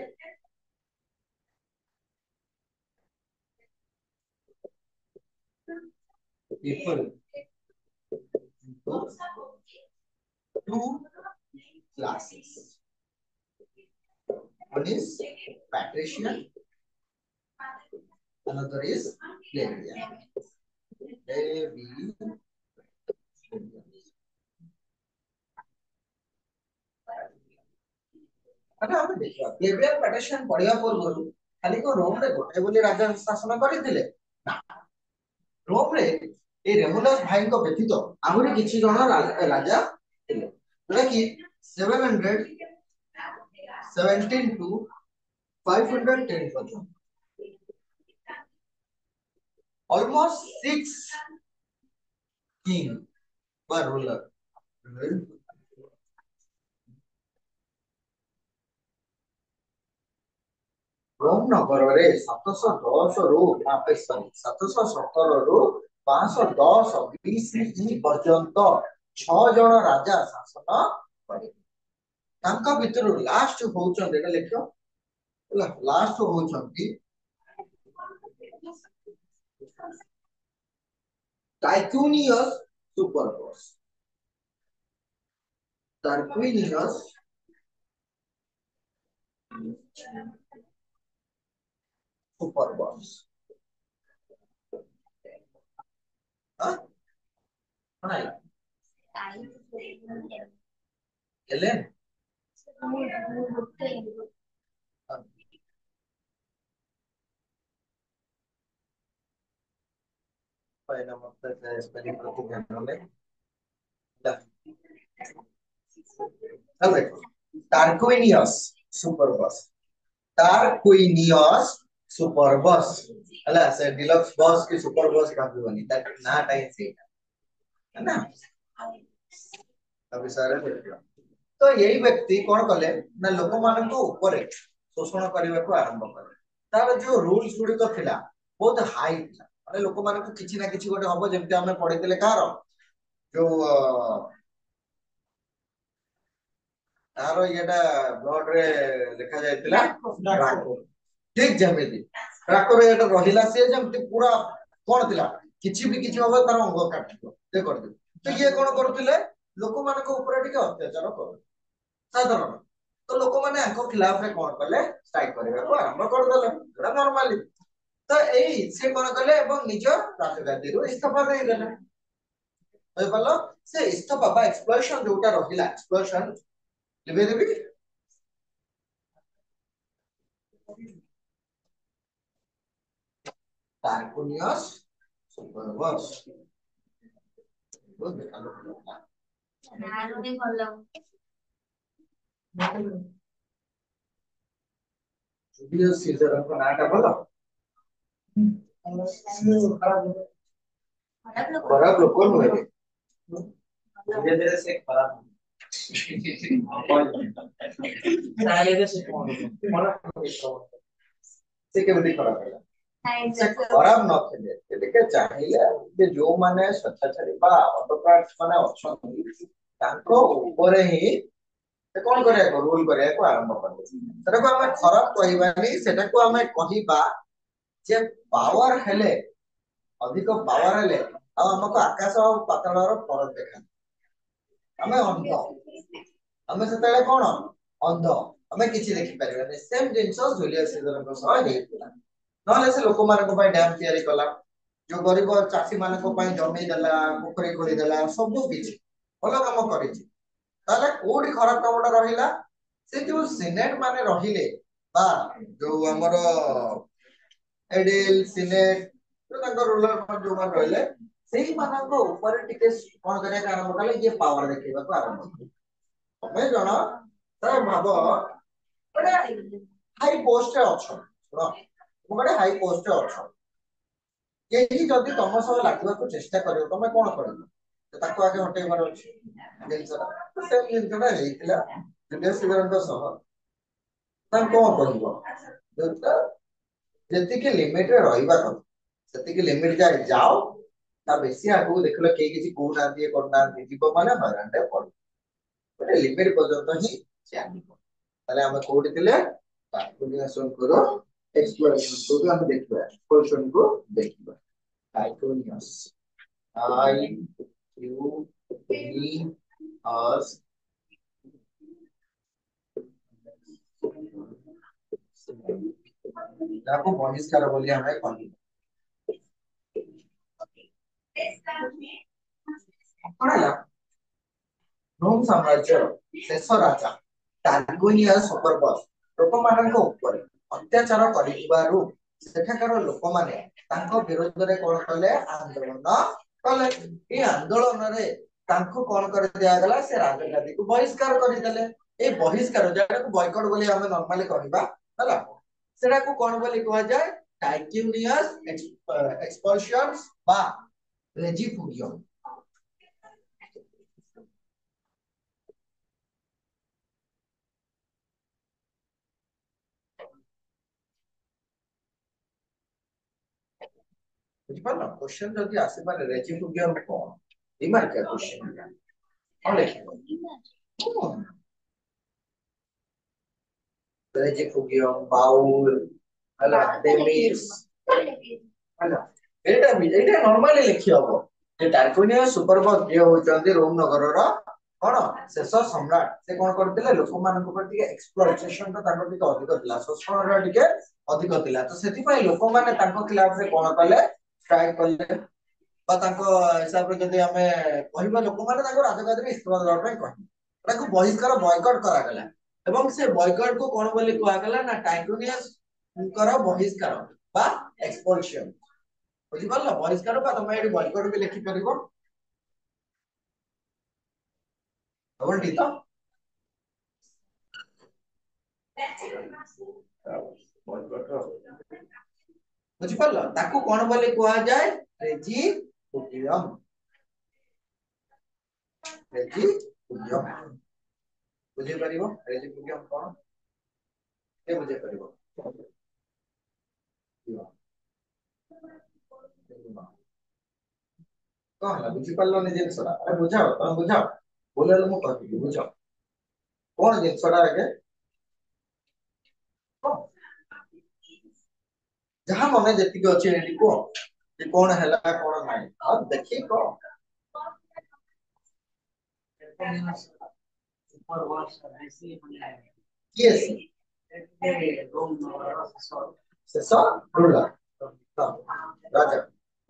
people into two classes. One is patrician, another is plebeian. Plebeian. अच्छा हम देखिए क्लेवियर पेटिशन पढ़िया पूर्व खाली को रोम रे गोटे बोली राजा शासन करथिले ना रोम रे ए रेमुलस भाई को व्यतीत आहुरी किछि जण राजा थिले जोटा कि 717 टू 510 पर्यंत almost 6 king were ruler रोम नगर रे 710 रु 717 रु 510 बीसीई पर्यंत 6 जण राजा शासन करे तांका भितरु लास्ट होउचन एटा लिखो लास्ट होउचंती टाइक्यूनियस सुपरबॉस टाइक्यूनियस सुपरबॉस हां हां एलेन पहिला मतलब स्पेलिंग प्रति ध्यान ले चल देखो टार्क्यूनियस सुपरबॉस टार्क्यूनियस सुपरबॉस हला से डिलक्स बॉस की सुपरबॉस काफी बनी दैट ना टाइम से है ना अभी सारे देखियो तो यही व्यक्ति कौन कले ना लोक मान को ऊपर शोषण करने को आरंभ कले तार जो रूल्स गुडी तो थिला बहुत हाई थिला माने लोक मान को किछि ना किछि गोटे हबो जेमते हमें पढितले कार जो तार येटा ब्लड रे लिखा जायतिला राको ठीक जेमिति राको रे एटा रहिला से जेमति पूरा कोन थिला किछि हबो तार अंग काटियो ते कर दे तो ये कोन करथिले लोक मान को ऊपर टिके अत्याचार कर साधारण तो लोक माने आंको खिलाफ रे कोन कले स्ट्राइक करबा को आरंभ कर देले एटा नॉर्मली तो एई से कोन कले एवं निज राजगादी रु इस्तीफा दे देले होय पल्लो से इस्तीफा बा एक्सप्लोशन जोटा रहिला एक्सप्लोशन लिबे देबी टार्कुनियस सुपरबॉस बहुत देखा लो नारो ने भलो जुलियस सीजर को नाटा भलो खराब लोग कौन हुए धीरे धीरे से खराब धीरे से से केମିତି ଖରାପ ହେଲା ସେ ଖରାପ ନଥିଲେ ସେ ଟିକେ ଚାହିଁଲେ ଯେ ଯୋଉମାନେ ସ୍ୱେଚ୍ଛାଚାରୀ ବା ଅଟୋକ୍ରାଟ୍ସ ମାନେ ଅଛନ୍ତି ତାଙ୍କ ଉପରେ ହିଁ ସେ କଣ କରିବାକୁ ରୁଲ କରିବାକୁ ଆରମ୍ଭ କଲେ ସେଟାକୁ ଆମେ ଖରାପ କହିବାନି ସେଟାକୁ ଆମେ କହିବା ଯେ ପାୱାର ହେଲେ ଅଧିକ ପାୱାର ହେଲେ ଆଉ ଆମକୁ ଆକାଶ ଆଉ ପାତାଳର ଫରକ ଦେଖା ଆମେ ଅନ୍ଧ ଆମେ ସେତେବେଳେ କଣ ଅନ୍ଧ ଆମେ କିଛି ଦେଖିପାରିବାନି ସେମ ଜିନିଷ ଜୁଲିୟସ ସିଜରଙ୍କ ସହ ହେଇଥିଲା ନହେଲେ ସେ ଲୋକମାନଙ୍କ ପାଇଁ ଡ୍ୟାମ ତିଆରି କଲା जो गरीब चाषी मान जमी देला पोखरी खोली देला सब किछि भल काम करिछि ताले कोडी खराब कामटा रहिला से जो सिनेट माने रहिले बा जो हमर एडिल सिनेट जो तांकर रूलर जो मान रहिले सेही मानको ऊपर टिके कोन करे आरंभ कले ये पावर देखैबा को आरंभ तमे जण त भाबो बडे हाई पोस्ट रे अछ सुनो बडे हाई पोस्ट रे अछ केही जदि तम सह लागबाको चेष्टा करियो तमे कोन करियो ताको आगे हटेबार अछि जिनसरा तो से जिनसरा हेइतिला जुलियस सीजरଙ୍କ सह तान कोन करियो जोता जति के लिमिट रे रहिबा को जति के लिमिट जाय जाओ ता बेसी आगु देखलो के किछि को ना दिए करना जीव माने हरांडे पड़ बटे लिमिट पर्यंत ही जानिबो ताले हम कोड दिले कैलकुलेशन करो एक्सप्लोरेशन को हम देखबा क्वेश्चन को देखबा Iconius. I-U-E-S. आपको बहिष्कार बोलिए हमें कौन रोम साम्राज्य शेष राजा टार्गुनियस सुपरबस लोकମାନଙ୍କ ଉପରେ ଅତ୍ୟାଚାର କରିଥିବାରୁ ସେଠାକାର ଲୋକମାନେ ତାଙ୍କ ବିରୋଧରେ କଣ କଲେ ଆନ୍ଦୋଳନ କଲେ এই ଆନ୍ଦୋଳନରେ ତାଙ୍କୁ କଣ କରି ଦିଆଗଲା ସେ ରାଜଗାଦୀକୁ ବହିଷ୍କାର କରିଦେଲେ এই ବହିଷ୍କାର ଯାହାକୁ ବୟକଟ ବୋଲି ଆମେ ନର୍ମାଲି କହିବା ହେଲା ସେଟାକୁ କଣ ବୋଲି କୁହାଯାଏ ଟାଇକ୍ୟୁନିୟସ ଏକ୍ସପଲସନ୍ସ বা ରେଜିଫୁଜିୟମ बुझिपारल क्वेश्चन जदि आसी पारे रेजिफुजियम कोन रिमार्क क्वेश्चन कौन लिखिबो रेजिफुजियम बाउल हला डेमिस हला एटा नॉर्मली लिखि हबो जे टार्क्विनियस सुपरबस जे होचंदी रोम नगरर कोन शेष सम्राट से कोन करथिले लोक मानक पर टिके एक्सप्लॉइटेशन तो ताको टिके अधिक थिला शोषण रा टिके अधिक थिला तो सेति पय लोक माने ताको खिलाफ रे कोन कले स्ट्राइक कले बा ताको हिसाब रे जदि हमें कहबा लोक माने ताको राजगादी रे इस्तेमाल करबा पय कहि ताको बहिष्कार बॉयकॉट करा गला एवं से बॉयकॉट को कोन बोली कुआ गला ना टाइक्यूनियस कर बहिष्कार बा एक्सपल्शन बुझि पारला बहिष्कार बा तमे एडी बॉयकॉट भी लिखि परिबो और ठीक तो बॉयकॉट बुझि पारला ताको कोन बोली कुआ जाय रेजिफुजियम बुझे परिबो रेजिफुजियम कोन के बुझे परिबो कौन है बुझी पारलो नि जिनसरा अरे बुझाओ तुम बुझाओ बोले मु कहबी बुझाओ कौन जिनसरा आगे जहां मने जति के अछि एटी को कि कौन हैला कौन नाही अब देखि को सुपर वर्स ऐसी बने यस रोम शेष रूलर राजा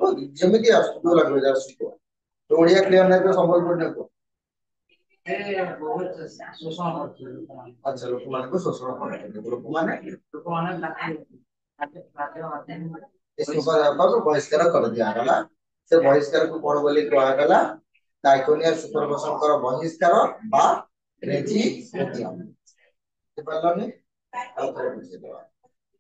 तो जेमिति आसु लागबे जा सुको तो ओडिया क्लियर नै तो संबलपुर नै को ए बहुत शोषण करथि अच्छा लोक मान को शोषण करथि लोक माने इसको बहिष्कार कर दिया गला से बहिष्कार को कोन बोली कहआ गला टाइक्यूनियस सुपरबसन कर बहिष्कार बा रेजिफुजियम बुझिपारलनी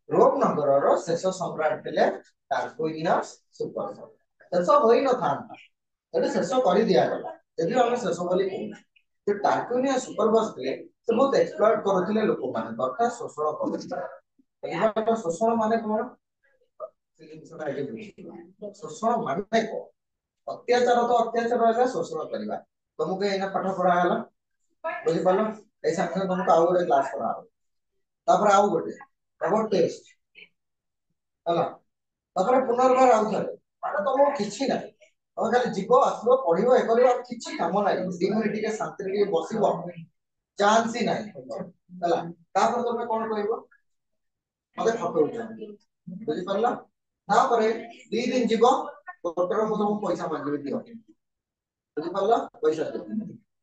रोम नगरर शेष सम्राट थिले टार्क्विनियस सुपरबसन शेष होई न था एटा शेष कर दिया गला यदि हम शेष बोली कहू जे टार्क्विनियस सुपरबस थिले से बहुत एक्सप्लॉइट करथिले लोक माने अर्थात शोषण करथिले शोषण माने कोन शोषण माने को अत्याचार तो अत्याचार है शोषण करबा तुमको एना पाठ पढ़ा हला बुझि पालो ए साथे तुमको आउ गोटे क्लास पढ़ा तापर आउ गोटे तब टेस्ट हला तापर पुनर्बार आउ थरे माने तुमको किछि नै तुम खाली जीव आसबो पढ़िबो ए करबो किछि काम नै 2 मिनिट के शांति रे बसिबो चांस ही नै हला तापर तुम कोन कहबो मते फटो उठा बुझि पारला तापर 2 दिन जीव डॉक्टर को तुम पैसा मांगबे दियो बुझि पारला पैसा दियो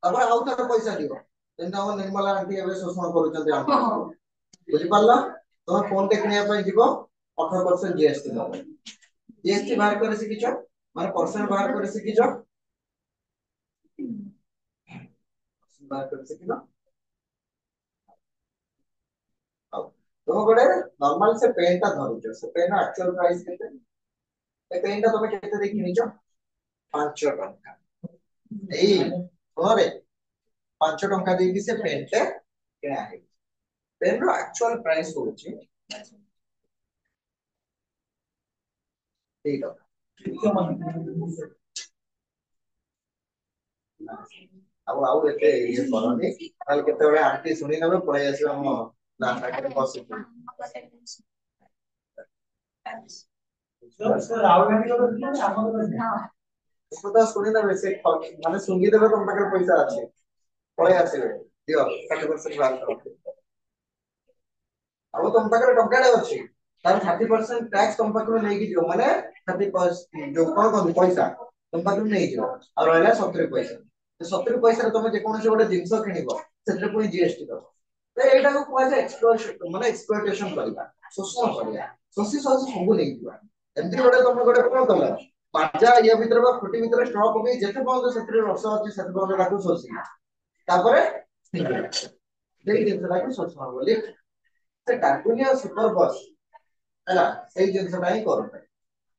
तापर आउ तार पैसा दियो जेंता हम निर्मला आंटी एबे शोषण करूचंती हम बुझि पारला तुम फोन टे किनिया पय जीव 18% जीएसटी दबो जीएसटी बाहर करे सिकिछ माने परसेंट बाहर करे सिकिछ बाहर करे सिकिनो तुम गोटे नॉर्मल से पेन ता धरुछ से पेन एक्चुअल प्राइस केते ए पेन ता तुम केते दे किनिछ 5 टका ए तोरे 5 टका दे कि से पेन टे किना है पेन रो एक्चुअल प्राइस होची 3 टका अब आउ एते ये करनी काल केते बे आंटी सुनी नबे पळै आसी हम ना साइड में बस सर आउ गाड़ी को दिले हम हां उसको तो सुनी नबे से माने सुंगी देबे तुम पाकर पैसा अछि पळै आसीबे दियो 60% बात करो अब तुम पाकर टंकाडे अछि तार 30% टैक्स तुम पाकर नै कि दियो माने 30% जो कोन पैसा तुम पाकर नै दियो और रहला 70 पैसा 70 पैसा रे तुम जे कोन से गोटे जिंस किनिबो सेtre पुनी जीएसटी दो तो एटा को कुआ जाय एक्सप्लॉइटेशन माने एक्सप्लॉइटेशन करबा शोषण करबा शोषि शोषि सब नै दिबा एमती गोटे तुम गोटे कोन कला माजा या भीतर बा फुटी भीतर स्ट्रॉ पके जेते बंद सेते रस अछि सेते बंद ताको शोषि तापरे देई दिन ताको शोषण बोली से कार्बनिया सुपर बस हैला सेही जिंस नाही करबे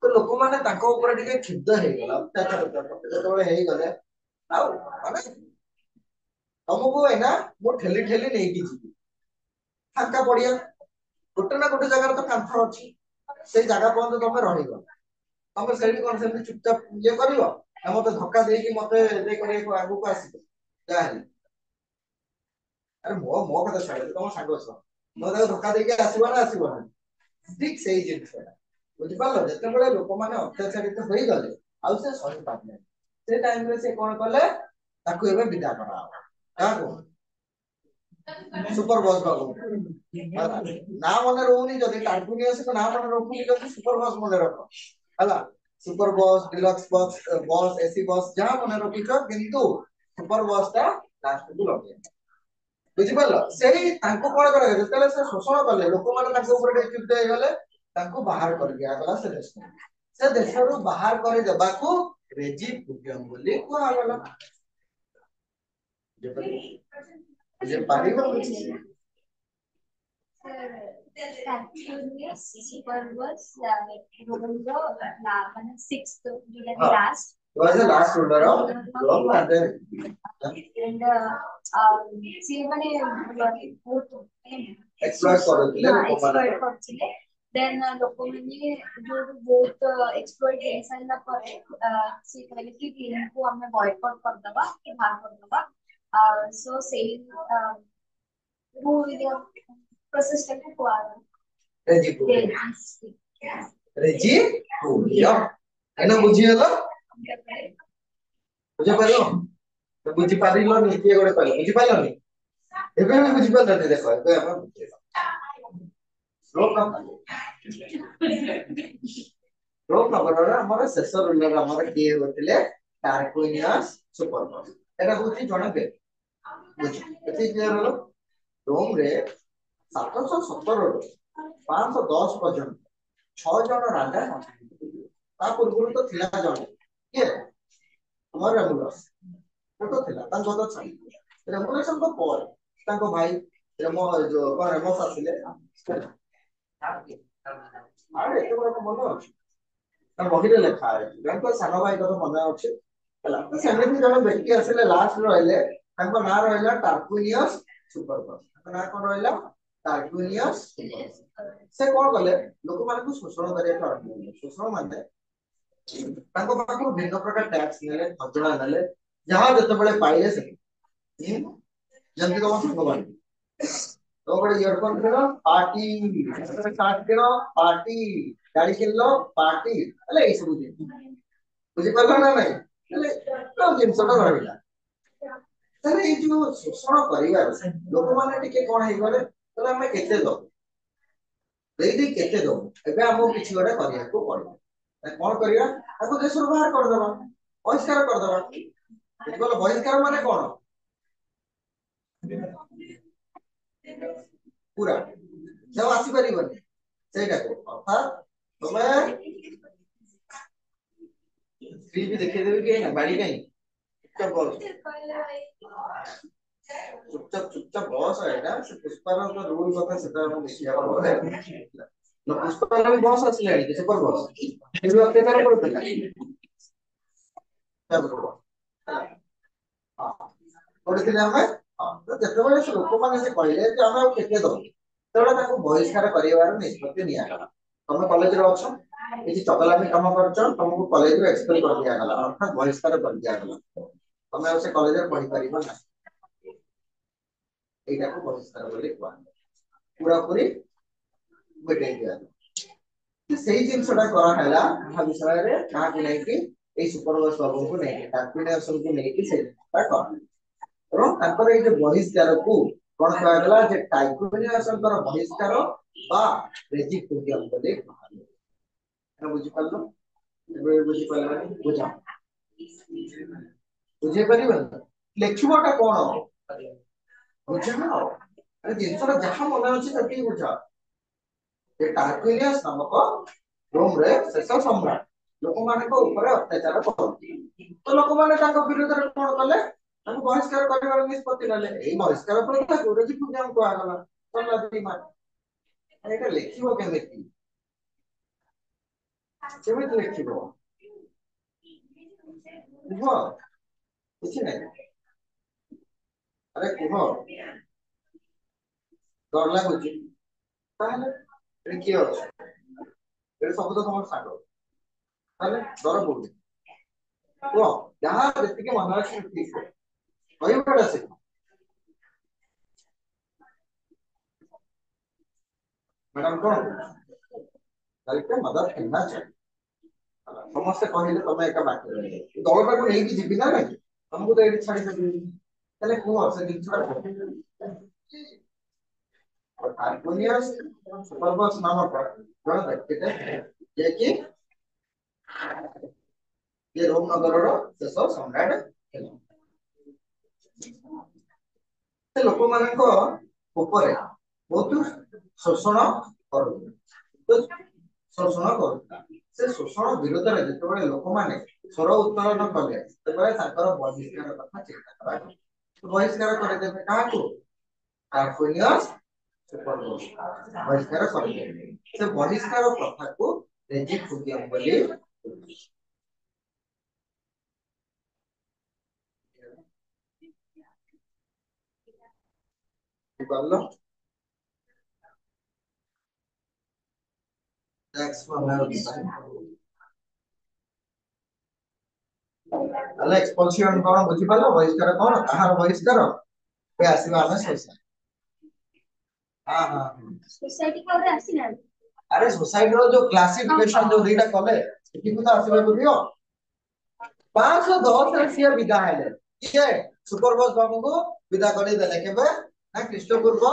तो लोक माने ताको ऊपर टिके क्षुब्ध हे गेला जेतबे हे गले आ माने तुमको है ना वो ठेली ठेली नहीं की जी फांका पड़िया गोटे ना गोटे जगह तो कांथ अछि से जगह पन तुम रहिगो तुम सेठी कोन से चुपचाप ये करिवो ना मते धक्का देई कि मते दे करे आगु को आसी जाहली अरे मो मो कथा छाड़े तुम सांग छ मते धक्का देई के आसीबो ना आसीबो ठीक सेही जिंस बुझि पालो जते बळे लोक माने अत्याचारित होई गले आ से सही पाबले से टाइम रे से कोन कले ताकू एबे विदा करा काको सुपर बॉस बाबू ना मने रहउनी जदी कार्टूनियस को ना मने रखुनी जदी सुपर बॉस मने रखो हला super boss deluxe box boss AC boss जहां मने रखिछो किंतु सुपर बॉस ता लास्ट को लगे बुझि पालो सेही तांको कोन करे जेतले से शोषण कले लोक माने तांको ऊपर चिपटे गले तांको बाहर कर दिया गला से देशरू बाहर करे देबाकू रेजी पुजम बोली को आगला जे पारिबो last was the last ruler of Rome and then and see mane exploit କରୁଥିଲେ exploit କରୁଥିଲେ then ଲୋକମାନେ ଯୋଉ ବହୁତ exploit ହେଇ ସାରିଲା ପରେ ସେ କହିଲେ କି ଟିମକୁ ଆମେ ବୟକଟ କରିଦବା କି ବାହାର କରିଦବା so ସେଇ rule process ଟାକୁ କୁହାଗଲା रेजी पूरियो एना बुझियलो बुझे पारो तो बुझि पारिलो नि के गोटे कहले बुझि पाइलो नि एबे भी बुझि पाइलो नि देखो एबे हम बुझिलो श्लोक नंबर हमर शेष रूलर हमर के होतले टार्क्विनियस सुपरबॉस एटा बुझि जणबे बुझि एति क्लियर हलो रोम रे 717 रो 510 पर्यंत 6 जण राजा ता पूर्व तो थिला जण के हमर रेमुलस तो थिला तांको तो छाई रेमुलस को पर तांको भाई रेमो जो रेमोस आसिले अरे एते बड़ मन अछि ता बहिरे लेखा अछि तांको सानो भाई को मन अछि हला तो सेमिति जण व्यक्ति आसिले लास्ट रहले तांको ना रहला टार्क्विनियस सुपरबॉस तांको ना कोन रहला टार्क्विनियस से कोन गले लोक माने को शोषण करिया को शोषण माने तांको पाखु भिन्न प्रकार टैक्स नेले खजना नेले जहां जते बळे पाइले से जल्दी तो भगवान तो बड़े इयरफोन किनो पार्टी स्टार्ट किनो पार्टी गाड़ी किनलो पार्टी अले ए सब बुझि पारलो ना नहीं अले तो जिंसटा रहइला तरे ए जो शोषण करिवार लोक माने टिके कोन हे गले तले हमें केते दो देई केते दो एबे हमो किछि गोटे करिया को पड़ो कौन करिया ताको देशर बाहर कर देबा बहिष्कार कर देबा बुझलो बहिष्कार माने कोन पूरा जब आसी परिबनी सेटा को अर्थात तमे स्क्रीन भी देखे देबे के ना बाड़ी काई चुपचाप बॉस है ना से पुष्पाराव का रूल कथा सेटा हम देखिया बोले न पुष्पाराव बॉस असले कि सुपर बॉस फिर भी अत्याचार करते तब हां पढिଥିଲେ ଆମେ तो ଯେତେବେଳେ ସେ ଲୋକମାନେ ସେ କହିଲେ ଯେ ଆମେ ଆଉ କେତେ ଦବୁ ସେତେବେଳେ ତାଙ୍କୁ ବହିଷ୍କାର କରିବାର ନିଷ୍ପତ୍ତି ନିଆଗଲା ତମେ କଲେଜରେ ଅଛ କିଛି ଚଗଲାମି କାମ କରୁଛ ତମକୁ କଲେଜରୁ ଏକ୍ସପେଲ କରି ଦିଆଗଲା ଅର୍ଥାତ ବହିଷ୍କାର କରି ଦିଆଗଲା ତମେ ଆଉ ସେ କଲେଜରେ ପଢି ପାରିବ ନାହିଁ ଏଇଟାକୁ ବହିଷ୍କାର ବୋଲି କୁହାଯାଏ ପୁରାପୁରି ମିଟେଇ ଦିଆଗଲା ସେଇ ଜିନିଷଟା କରା ହେଲା କାହା ବିଷୟରେ କାହାକୁ ନେଇକି ଏଇ ସୁପରଭାଇଜର ବାବୁଙ୍କୁ ନେଇକି ଟାର୍କ୍ୱିନିୟସଙ୍କୁ ନେଇକି ସେଇଟା କରା ଏବଂ ତାଙ୍କର ଏଇ ଯୋଉ ବହିଷ୍କାର କୁ କଣ କୁହାଗଲା ଯେ ଟାର୍କ୍ୱିନିୟସଙ୍କର ବହିଷ୍କାର ବା ରେଜିକ୍ଟୋରିୟମ ବୋଲି କୁହାଯାଏ ଆପଣ ବୁଝିପାରିଲ ଏବେ ବୁଝିପାରିଲେ ବୁଝା ବୁଝେଇ ପାରିବେ ଲେଖିବଟା କଣ ବୁଝିବ अरे जिनसटा जहां मन अछि सेति बुझा जे टार्क्विलियस नामक रोम रे शेष सम्राट लोक मानक ऊपर अत्याचार करती तो लोक माने तांको विरोध रे कोन कले तांको बहिष्कार करबार निष्पत्ति नेले एई बहिष्कार प्रथा गुरुजी पूजा को आगला तला दी मान एटा लेखिबो केमिति केमिति लेखिबो कुह କିଛି ନାହିଁ अरे कुह डर लाଗୁଛି ତାହେଲେ ଏଠି କିଏ ଅଛି ଏଠି ସବୁ ତ ତମର ସାଙ୍ଗ ତାହେଲେ ଡର କୋଉଠି କୁହ ଯାହା ଯେତିକି ମନେ ଅଛି ସେତିକି କୁହ କହିବାଟା ସେ मैडम कौन तारिका मदद करना चाहिए समस्त कहले तमे एका बाकी रहे दलटा को नेकी जिबि ना नहीं हमको तो एडी छाडी सकबी ताले को से जिनछड़ा और हारमोनियस सुपरबॉस नामक जण व्यक्ति थे जे कि ये रोम नगर रो शेष सम्राट थे से लोक मानक ऊपर बहुत शोषण करू तो शोषण करूता से शोषण विरोध रे जेतेबेले लोक माने स्वर उत्तोलन कले तेबेले ताकर बहिष्कार कथा चिंता करा बहिष्कार करे देबे काहाकू कार्फोनियस सुपरबॉस बहिष्कार करे से बहिष्कार प्रथा को रेजिफुगियम बोली बोललो टैक्स को हमें अले एक्सपल्शन कोन बुझी पालो बहिष्कार कोन कहार बहिष्कार पे आसीबा हमें सोसा हां हां सोसाइटी को रे आसीना अरे सोसाइटी रो जो क्लासिफिकेशन जो दीटा कले सेठी को आसीबा दियो 510 रे सिया विदा हेले ये सुपरबॉस बाबू को विदा करी देले केबे ना ख्रीष्टपूर्व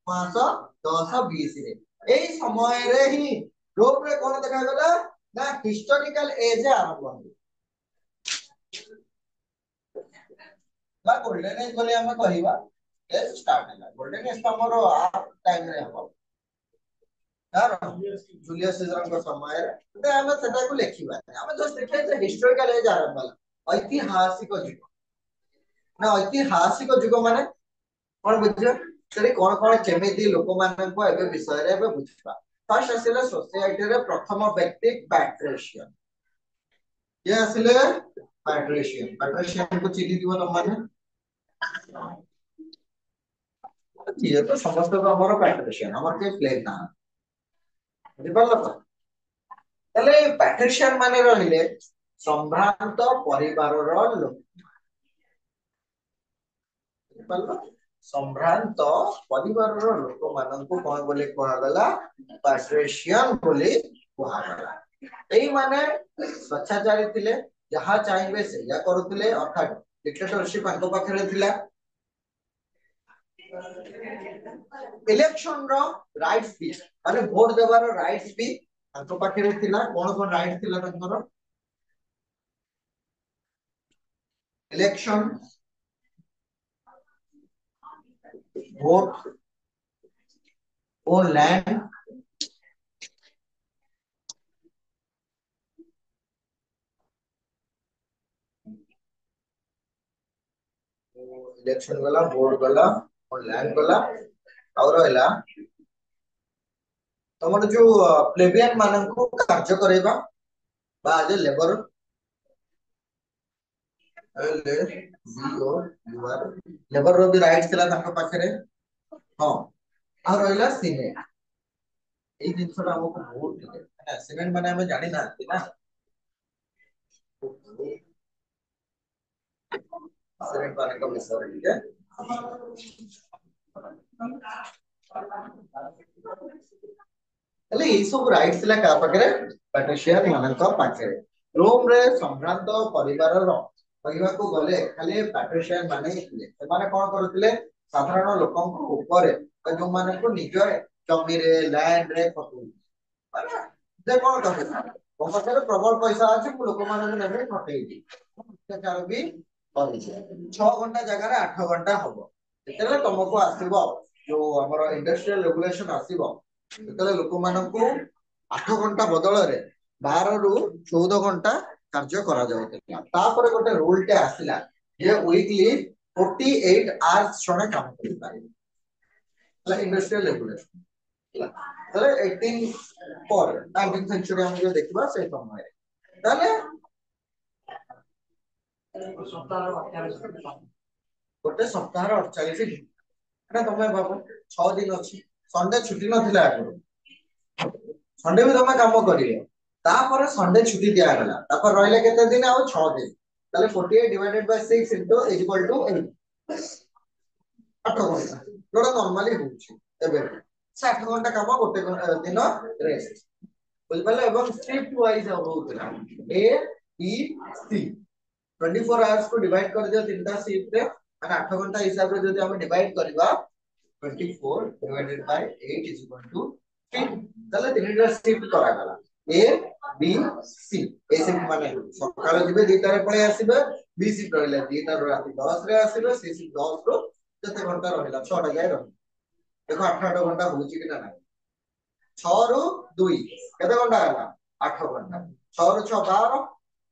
510 20 रे एई समय रे ही रोम रे कोन देखा गला ना हिस्टोरिकल एज आरंभ हो बा गोल्डन एज बोले हम कहिबा एज स्टार्ट हैला गोल्डन एज हमर आप टाइम रे हम यार जूलियस सीजर का समय रे हम सेटा को लेखिबा हम जस्ट देखै जे हिस्टोरिकल एज आरंभ होला ऐतिहासिक युग ना ऐतिहासिक युग माने कोन बुझियो तरी कोन केमिति लोक मानन को एबे विषय रे एबे बुझिबा फर्स्ट आसिले सोसाइटी रे प्रथम व्यक्ति पैट्रिशियन ये आसिले पैट्रिशियन को चिन्हि दिबो त माने ये तो समस्त तो हमर पैट्रिशियन हमर के प्लेन ना बुझिपालो तो तले पैट्रिशियन माने रहिले संभ्रांत परिवार रो लोक बुझिपालो संभ्रांत परिवार रो लोक मानन को कोन बोले कोहा गला पैट्रिशियन बोले कोहा गला एई माने स्वच्छाचारी थिले जहा चाहबे से या करूथिले अर्थात डिक्टेटरशिप आंको पाखरे थिला इलेक्शन रो राइट्स भी माने वोट देबार राइट्स भी आंको पाखरे थिला कोन राइट थिला तंकर election vote on land election गला वोट गला और लैंड गला और रहला तमर जो प्लेबियन मानन को कार्य करेबा बा जे लेबर ले बीओ यूआर लेबर रो भी राइट्स थिला तांको पाखरे हां और रहला सीनेट एई जिनसटा हमको बहुत ठीक है सीनेट माने हम जानि ना ना सीनेट माने का विषय ठीक है એટલે એ ସବୁ ରାଇଟ୍ସ ଥିଲା କା ପାଖରେ ପାଟ୍ରିସିଆନ ମାନଙ୍କ ପାଖରେ ରୋମ ରେ ସମ୍ଭ୍ରାନ୍ତ ପରିବାରର କହିବାକୁ ଗଲେ ଖାଲି ପାଟ୍ରିସିଆନ ମାନେ ହିଁ ଥିଲେ ସେମାନେ କଣ କରୁଥିଲେ ସାଧାରଣ ଲୋକଙ୍କ ଉପରେ ଯୋଉ ମାନଙ୍କୁ ନିଜ ଜମିରେ ଲ୍ୟାଣ୍ଡ ରେ ଖଟୁଥିଲେ ମାନେ ଯେ କଣ କରୁଥିଲେ ମୋ ପାଖରେ ପ୍ରବଳ ପଇସା ଅଛି ମୁଁ ଲୋକମାନଙ୍କୁ ନେବେ ଖଟେଇବି ଅତ୍ୟାଚାର ବି କରିଛି 6 ଘଣ୍ଟା ଜାଗାରେ 8 ଘଣ୍ଟା ହବ ଯେତେବେଳେ ତମକୁ ଆସିବ जो हमर इंडस्ट्रियल रेगुलेशन आसीबो तले लोक मानकू 8 घंटा बदल रे 12 रु 14 घंटा कार्य करा जाउतला तापर गोटे रूल टे आसिला जे वीकली 48 आवर्स छणे काम करि पारे इंडस्ट्रियल रेगुलेशन तले 18 पर 19th सेंचुरी हम जो देखबा से समय तले गोटे सप्ताह 48 दिन ना तमे बाबू 6 दिन अछि संडे छुट्टी नथिला आगु संडे भी तमे काम करियो तापर संडे छुट्टी दिया गला तापर रहले केते दिन आ 6 दिन ताले 48 divided by 6 into is equal to 8 8 घंटा जोड़ा नॉर्मली होछि एबे 8 घंटा काम गोटे दिन रेस्ट बुझ पले एवं शिफ्ट वाइज होउतला ए बी सी 24 आवर्स को डिवाइड कर दियो तीनटा शिफ्ट रे माने 8 घंटा हिसाब रे जदी हम डिवाइड करबा 24 divided by 8 is equal to 3 तले तीनटा शिफ्ट करा गला ए बी सी ए शिफ्ट माने सकाळ जिबे दुटा रे पळे आसीबे बी शिफ्ट रहले दुटा रो राती 10 रे आसीबे सी शिफ्ट 10 रो जते घंटा रहला 6 टा जाय रह देखो 8 घंटा होची कि ना 6 रो 2 केते घंटा हला 8 घंटा 6 रो 6 12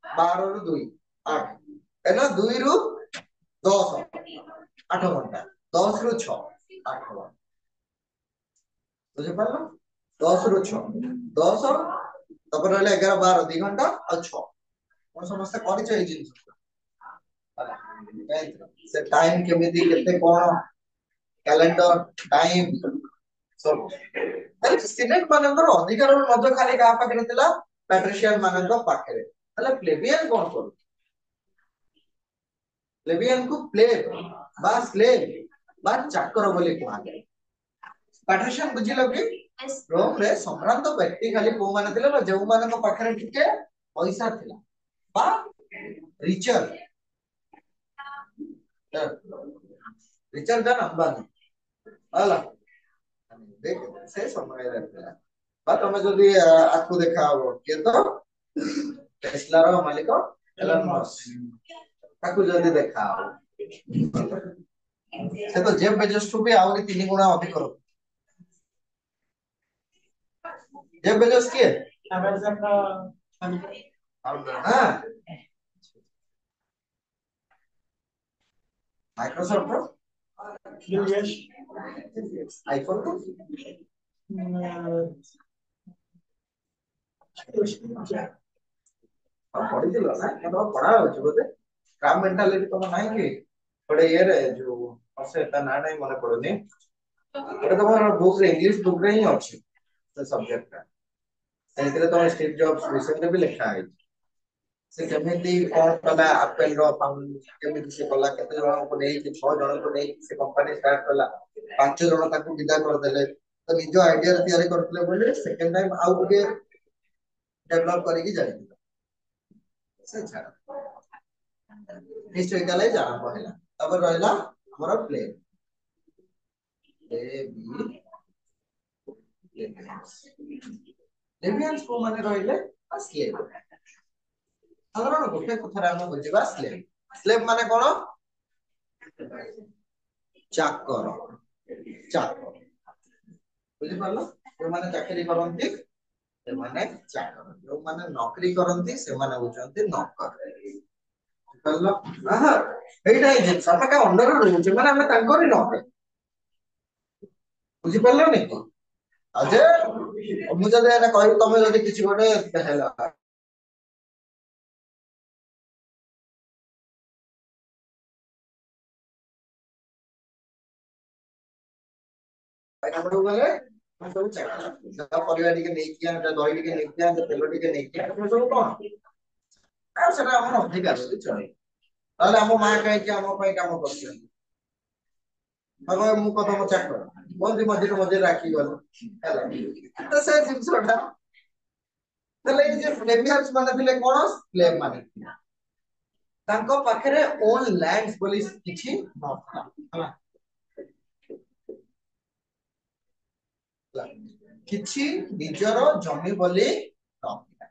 12 रो 2 8 एना 2 रो 10 8 घंटा 10 रो 6 8 घंटा बुझे पालो 10 रो 6 10 तपर रहले 11 12 2 घंटा और 6 कोन समस्या करि छै जिंस से टाइम केमिति केते कोन कैलेंडर टाइम सब अरे सिनेट मानकर अधिकार मध्य खाली का पाखरे थिला पैट्रिशियन मानकर पाखरे तले प्लेबियन कोन करू प्लेबियन को प्लेब बा स्लेव बा चाकर बोली कहा जाय पैट्रिशियन बुझिलो कि रोम रे संक्रांत व्यक्ति खाली को माने थिले जो माने को पाखरे टिके पैसा थिला बा रिचर रिचर जन अंबानी हला देख से समय रहता बा तमे जदी आकु देखा हो के तो टेस्ला रो मालिक एलन मस्क ताकू जदी देखा हो से तो जेब बेजोस टू भी आउरी 3 गुना अधिक करो जेब बेजोस के अमेज़न का हां माइक्रोसॉफ्ट रो यस आईफोन को पढ़ी दिलो ना तो पढ़ा हो बोले काम मेंटालिटी तो नहीं कि बड़े ये रे जो असे ता ना नहीं मने पड़ोनी एटा तो बुक रे इंग्लिश बुक रे ही अछि से सब्जेक्ट का एतरे तो स्टीव जॉब्स विषय में भी लिखा है से केमिति कोन कला एप्पल रो फाउंड केमिति से कला केते जण को नहीं कि 6 जण को नहीं से कंपनी स्टार्ट कला 5 जण ताकू विदा कर देले तो निजो आईडिया तैयारी करथले बोले सेकंड टाइम आउ के डेवलप करेगी जाई से छाड़ हिस्टोरिकल जाना पड़ेगा तब रहला हमरा प्ले ए बी लेवियंस को माने रहले स्लेव साधारण गोटे कथा हम बुझिबा स्लेव स्लेव माने कोन चाकर चाकर बुझि पालो जो माने चाकरी करंती से माने चाकर जो माने नौकरी करंती से माने होचंती नौकर कहलो आहा एटा जे सपका अंडर रहउछ माने हम तांकरी नौकर बुझि पालो नै अजे मु जदे एना कहि तमे जदि किछि गोटे हेला हमरो गले हम सब चाकर परिवार के नै किया दही के नै किया तेल के नै किया सब कोन आ सेटा हमर अधिकार अछि चले ताले हम मां कहि के हम पई काम करछन अगर मु कदम चाकर बंदी मझे राखी गल हैला तो से जिंसटा तले जे प्लेबियर्स माने थिले कोन प्लेब माने तांको पाखरे ओन लैंड्स बोली किछि नथला हैला किछि निजरो जमी बोली नथला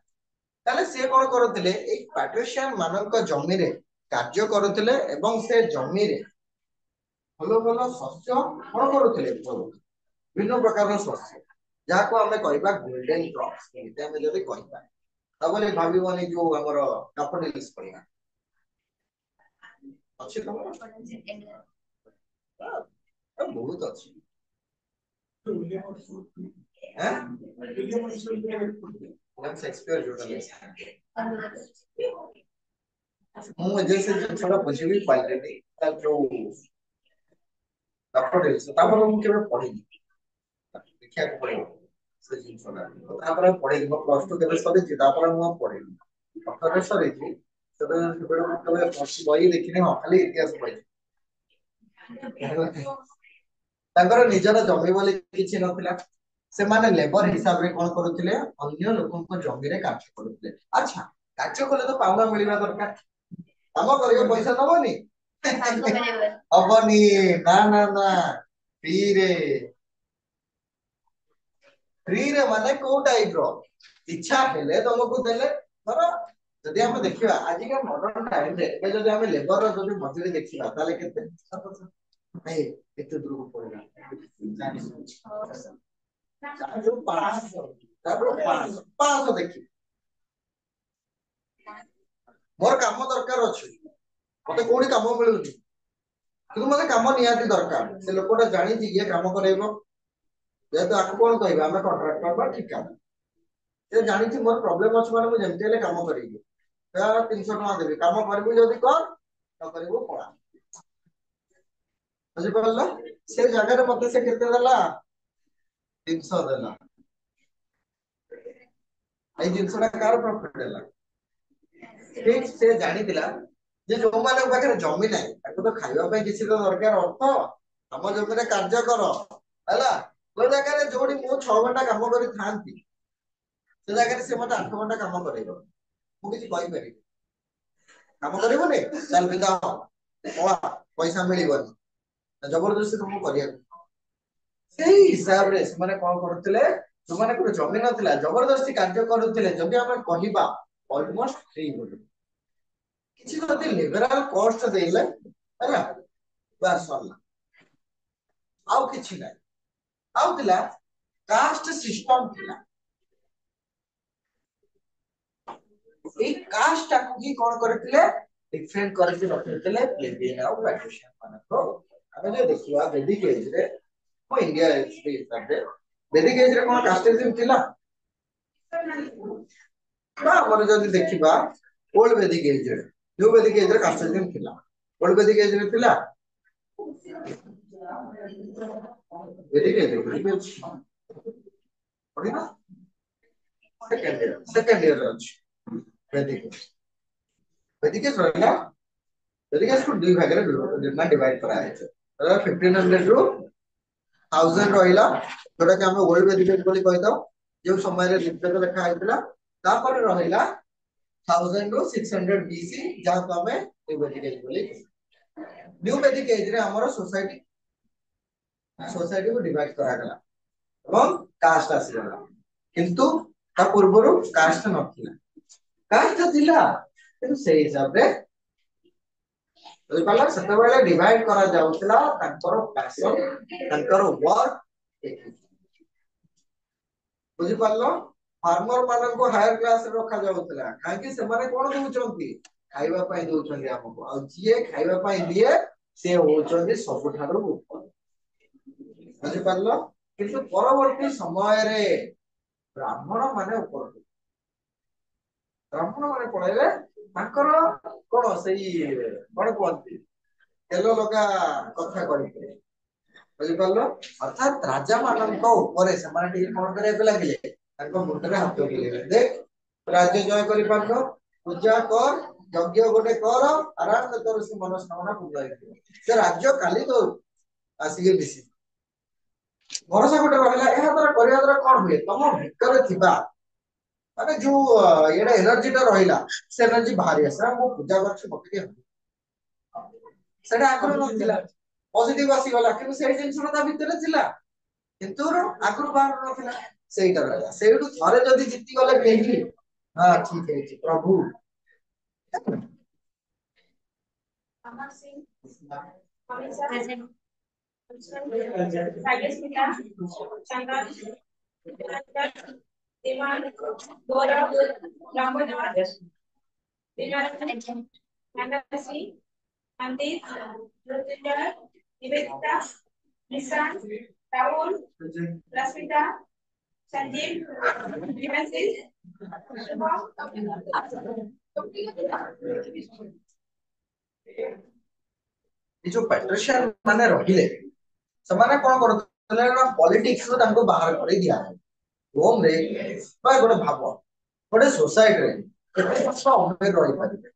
ताले से कोन करथिले एक पैट्रिशियन मानक जमी रे कार्य करथिले एवं से जमी रे ଭଲ ଭଲ ଶସ୍ୟ କଣ କରୁଥିଲେ ବିଭିନ୍ନ ପ୍ରକାର ଶସ୍ୟ ଯାହାକୁ ଆମେ କହିବା ଗୋଲ୍ଡେନ କ୍ରପ୍ସ ଏମିତି ଆମେ ଯଦି କହିବା ତାପରେ ଭାବିବନି ଯୋଉ ଆମର ଡାଫୋଡିଲ୍ସ କହିବା ଅଛି ତମର ବହୁତ ଅଛି शेक्सपियर मुझे से थोड़ा बुझी भी पाइले नहीं तब जो डॉक्टर तापर मु केबे पढी देखिया को पड़े से जिनसना तापर पढी प्लस 2 केबे सरी छी तापर मु पढी डॉक्टर सरी छी तबे केबे केबे बही देखिने हो खाली इतिहास पढी ताकर निजर जमी बोली किछि नथिला से माने लेबर हिसाब रे कोन करूथिले अन्य लोकन जमी रे कार्य करूथिले अच्छा कार्य कले तो पाउना मिलबा दरकार काम करियो पैसा दबनी हबनी ना ना ना फ्री रे माने को टाइप रो इच्छा हेले तुमको देले धर जदि हम देखिबा आज का मॉडर्न टाइम रे ए जदि हम लेबर रो जदि मजूरी देखिबा ताले केते ए एते दूर को पड़ेगा जो 500 तापर 500 देखि मोर काम दरकार अछि मते कोडी काम मिलुनी କିନ୍ତୁ ମତେ କାମ ନିହାତି ଦରକାର ସେ ଲୋକଟା ଜାଣିଛି ଇଏ କାମ କରେଇବ ଯେହେତୁ ଆକୁ କଣ କହିବା ଆମେ କଣ୍ଟ୍ରାକ୍ଟର ବା ଠିକାଦାର ସେ ଜାଣିଛି ମୋର ପ୍ରୋବ୍ଲେମ ଅଛି ମାନେ ମୁଁ ଯେମିତି ହେଲେ କାମ କରିବି 300 ଟଙ୍କା ଦେବି କାମ କରିବୁ ଯଦି କର ନ କରିବୁ ପଳା ବୁଝିପାରିଲ ସେ ଜାଗାରେ ମତେ ସେ କେତେ ଦେଲା 300 ଦେଲା ଏଇ ଜିନିଷଟା କାହାର ପ୍ରଫିଟ ହେଲା ଠିକ ସେ ଜାଣିଥିଲା ଯେ ଯୋଉମାନଙ୍କ ପାଖରେ ଜମି ନାହିଁ ତାକୁ ତ ଖାଇବା ପାଇଁ କିଛି ତ ଦରକାର ଅର୍ଥ ଆମ ଜମିରେ କାର୍ଯ୍ୟ କର ହେଲା ଯୋଉ ଜାଗାରେ ଯୋଉଠି ମୁଁ 6 ଘଣ୍ଟା କାମ କରିଥାନ୍ତି ସେ ଜାଗାରେ ସେ ମତେ 8 ଘଣ୍ଟା କାମ କରେଇବ ମୁଁ କିଛି କହିପାରିବି କାମ କରିବୁନି ଚାଲ ବିଦା ପଳା ପଇସା ମିଳିବନି ଜବରଦସ୍ତି ତମକୁ କରିବାକୁ ସେଇ ହିସାବରେ ସେମାନେ କଣ କରୁଥିଲେ ଯୋଉମାନଙ୍କର ଜମି ନଥିଲା ଜବରଦସ୍ତି କାର୍ଯ୍ୟ କରୁଥିଲେ ଯଦି ଆମେ କହିବା ଅଲମୋଷ୍ଟ ଫ୍ରି ବୋଲି କିଛି ଯଦି ଲିବରାଲ କଷ୍ଟ ଦେଲେ ହେଲା ବାସ୍ ସରିଲା ଆଉ କିଛି ନାହିଁ ଆଉ ଥିଲା କାଷ୍ଟ ସିଷ୍ଟମ ଥିଲା ଏଇ କାଷ୍ଟ ଟାକୁ କି କଣ କରିଥିଲେ डिफरेंट करके रखिଥିଲେ प्लेबियन ଆଉ पैट्रिशियन ମାନଙ୍କୁ ଆମେ ଯେ ଦେଖିବା ବେଦିକ ଏଜ ରେ को इंडिया हिसाब रे बेदिक एज रे कोन कास्टिज्म थिला बा हमर जदी देखिबा ओल्ड बेदिक एज रे न्यू बेदिक एज रे कास्टिज्म थिला ओल्ड बेदिक एज रे थिला बेदिक एज रे पड़ी ना सेकंड ईयर अछि बेदिक बेदिक एज रहला बेदिक एज को दुई भाग रे डिवाइड करा है 1500 रु 1000 रहिला जोटा कि हम ओल्ड बेदिक बोली कहता जो समय रे लिखते लिखा आइतला तापर रहिला 1000 टू 600 बीसी जहां को हमें न्यू बेदिक एज बोली न्यू बेदिक एज रे हमर सोसाइटी को डिवाइड करा गला एवं कास्ट आसीला किंतु ता पूर्वरु कास्ट नथिला कास्ट थिला किंतु से हिसाब रे तो पहला सते बेले डिवाइड करा जाउतला तांकर पैशन तांकर वर्क बुझी पारलो फार्मर मानन को हायर क्लास रे रखा जाउतला काहे से माने कोन दोउचंती खाइबा पई दोउचंती हमको आ जिए खाइबा पई दिए से होचंती सबठारो ऊपर बुझी पारलो किंतु परवर्ती समय रे ब्राह्मण माने ऊपर ब्राह्मण माने पळेले तांकर कोन सही कोन कोंती तेलो लगा कथा करिते बुझी पारलो अर्थात राजा मानन को ऊपर से माने टी कोन करे पे लागिले तांको मुंडरे हाथ केले देख राज्य जय करि पारलो पूजा कर यज्ञ गोटे कर आराम से तोर से मनोकामना पूरा हे से राज्य काली तो आसी के बिसी भरोसा गोटे रहला एहा तोरा करिया तोरा कोन हुए तम भितर थिबा माने जो एडा एनर्जी टा रहिला से एनर्जी बाहरी आसा मो पूजा करछ मते के सेटा आग्रह नथिला पॉजिटिव आसी गला कि से जिंसटा ता भितर थिला किंतु आग्रह बाहर नथिला सेटा रहला सेटु थरे जदी जित्ति गले केही हां ठीक है जी प्रभु Amar Singh Sagesmita, Chandan, Diman, Gaurav, Ramadan, Vinay, Nanasi, Nandit, Rutuja, Nivedita, Nissan, Rahul, Rasmita, Sanjeev, Dimasis, Shubham, ये जो पेट्रिशियन माने रहिले ସେମାନେ କଣ କରୁଥିଲେ ନା ପଲିଟିକ୍ସ ରୁ ତାଙ୍କୁ ବାହାର କରି ଦିଆ ରୋମ ରେ ଭାଇ ଗୋଟେ ଭାବ ଗୋଟେ ସୋସାଇଟିରେ କେତେ ବର୍ଷ ଅମିର ରହିପାରିବେ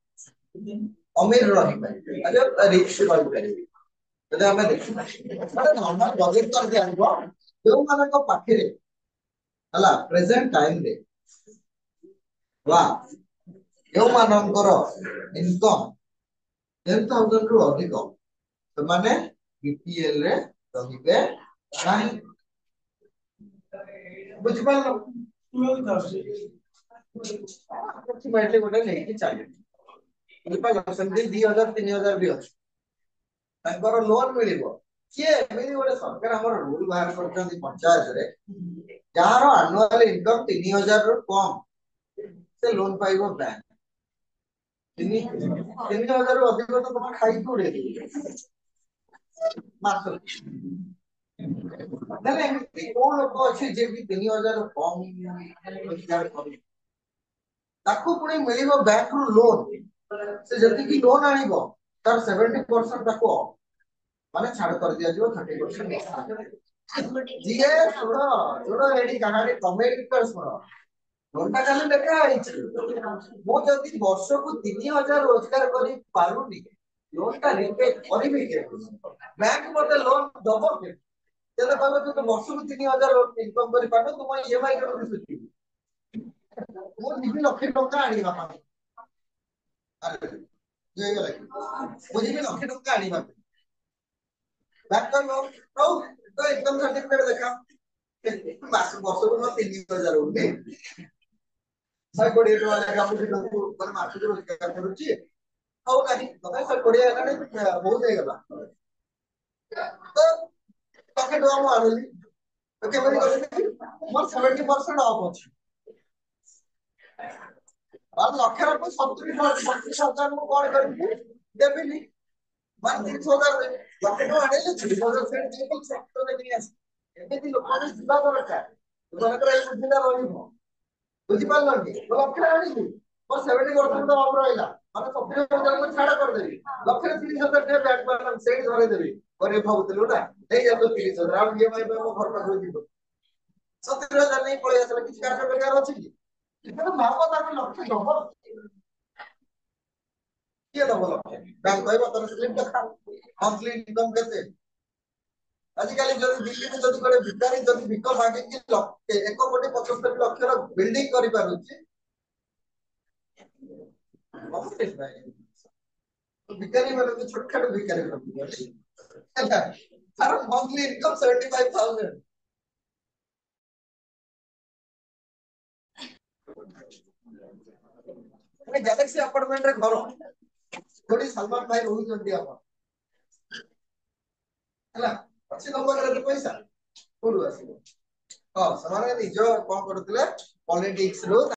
ଅମିର ରହିପାରିବେ ଆରେ ରିଚ୍ ରହିପାରିବେ ଯଦି ଆମେ ଦେଖିବା ଗୋଟେ ନର୍ମାଲ ବଜେଟ କରି ଦିଆଯିବ ଯେଉଁମାନଙ୍କ ପାଖରେ ହେଲା ପ୍ରେଜେଣ୍ଟ ଟାଇମରେ ବା ଯେଉଁମାନଙ୍କର ଇନକମ୍ 10,000 ରୁ ଅଧିକ ସେମାନେ ବିପିଏଲ ରେ ରହିବେ ନାହିଁ ବୁଝିପାରିଲ ଆପ୍ରୋକ୍ସିମେଟଲି ଗୋଟେ ନେଇକି ଚାଲିବ ବୁଝିପାରିଲ ସେମିତି 2,000 3,000 ବି ଅଛି ତାଙ୍କର ଲୋନ ମିଳିବ କିଏ ଏମିତି ଗୋଟେ ସରକାର ଆମର ରୁଲ ବାହାର କରିଛନ୍ତି ପଞ୍ଚାୟତରେ ଯାହାର ଆନୁଆଲ ଇନକମ୍ 3,000 ରୁ କମ ସେ ଲୋନ ପାଇବ ବ୍ୟାଙ୍କ 3,000 ରୁ ଅଧିକ ତ ତମେ ଖାଇକି ଉଡେଇଦେବ ମାସ ତାହେଲେ ଏମିତି କୋଉ ଲୋକ ଅଛି ଯେ କି 3,000 କମ ରୋଜଗାର କରିବ ତାକୁ ପୁଣି ମିଳିବ ବ୍ୟାଙ୍କ ରୁ ଲୋନ ସେ ଯେତିକି ଲୋନ ଆଣିବ ତାର 70% ତାକୁ ମାନେ ଛାଡ କରିଦିଆଯିବ 30% ଯିଏ ଶୁଣ ଶୁଣ ଏଠି କାହାଣୀ କମେଡି ଶୁଣ ଘଣ୍ଟା ଖାଲି ଲେଖା ହେଇଛି ମୁଁ ଯଦି ବର୍ଷକୁ 3,000 ରୋଜଗାର କରି ପାରୁନି ଲୋନଟା ରିପେ କରିବି ବ୍ୟାଙ୍କ ମତେ ଲୋନ ଦବ ତେବେ କହିବ ତୁ ତ ବର୍ଷକୁ 3,000 ଇନକମ୍ କରିପାରୁନ ତୁମ ଇଏମଆଇ କେମିତି ସୁଝିବି ମୁଁ ଯିବି ଲକ୍ଷେ ଟଙ୍କା ଆଣିବା ପାଇଁ ମୁଁ ଯିବି ଲକ୍ଷେ ଟଙ୍କା ଆଣିବା ପାଇଁ ବ୍ୟାଙ୍କ କହିବ ହଉ ତ ଇନକମ୍ ସାର୍ଟିଫିକେଟ ଦେଖା ମାସ ବର୍ଷକୁ ମୋ 3,000 ହଉନି 120 ଟଙ୍କା ଲେଖା ମୁଁ ଦିନକୁ ମାନେ ମାସକୁ ରୋଜଗାର କରୁଛି ହଉ ନାହିଁ ତଥାପି 120 ହେଲାଣି ବହୁତ ହେଇଗଲା ତ ଲକ୍ଷେ ଟଙ୍କା ମୁଁ ଆଣିଲି ତ କେମିତି କରିବି ମୋର 70% ଅଫ୍ ଅଛି ଆଉ ଲକ୍ଷେ ରକୁ 70,000 ମୁଁ କଣ କରିବି ଦେବିନି ମାନେ 30,000 ଦେବି ଲକ୍ଷେ ଟଙ୍କା ଆଣିଲେ 30,000 ସେଠି ଦେଇକି 70,000 ନେଇ ଆସି ଏମିତି ଲୋକମାନେ ଯିବା ଦରକାର ଲୋକମାନଙ୍କର ଏଇ ବୁଦ୍ଧିଟା ରହିବ ବୁଝିପାରିଲନି ମୁଁ ଲକ୍ଷେ ଆଣିଲି ମୋର 70% ତ ଅଫ୍ ରହିଲା ମାନେ 70,000 ମୁଁ ଛାଡ଼ କରିଦେବି ଲକ୍ଷରେ 30,000 ଟିକେ ବ୍ୟାଙ୍କ ବାଲାନ୍ସ ସେଇଠି ଧରେଇଦେବି ପରେ ଭାବୁଥିଲୁ ନା ନେଇଯାନ୍ତୁ 30,000 ଆଉ ଇଏମଆଇ ପାଇଁ ମୋ ଘର ପାଖକୁ ଯିବ 70,000 ନେଇ ପଳେଇ ଆସିଲା କିଛି କାର୍ଯ୍ୟ କରିବାର ଅଛି କି ଭାବ ତାକୁ ଲକ୍ଷ୍ୟ ଦବ କିଏ ଦବ ଲକ୍ଷ୍ୟ ବ୍ୟାଙ୍କ କହିବ ତୋର ସ୍ଲିପ୍ ଦେଖା ମନ୍ଥଲି ଇନକମ୍ କେତେ ଆଜିକାଲି ଯଦି ଦିଲ୍ଲୀରେ ଯଦି ଗୋଟେ ଭିକାରୀ ଯଦି ଭିକ ମାଗିକି 1,75,00,000 ବିଲ୍ଡିଂ କରିପାରୁଛି ଭିକାରୀ ମାନେ ଛୋଟ ଛୋଟ ଭିକାରୀ ତାର ମନ୍ଥଲି ଇନକମ୍ 75,000 ଗ୍ୟାଲେକ୍ସି ଆପାର୍ଟମେଣ୍ଟରେ ଘର କୋଉଠି ସଲମାନ ଭାଇ ରହୁଛନ୍ତି ଆପଣ ହେଲା ଅଛି ତମ ପାଖରେ ଏତେ ପଇସା କୋଉଠୁ ଆସିବ ହଁ ସେମାନେ ନିଜ କଣ କରୁଥିଲେ ପଲିଟିକ୍ସ ରୁ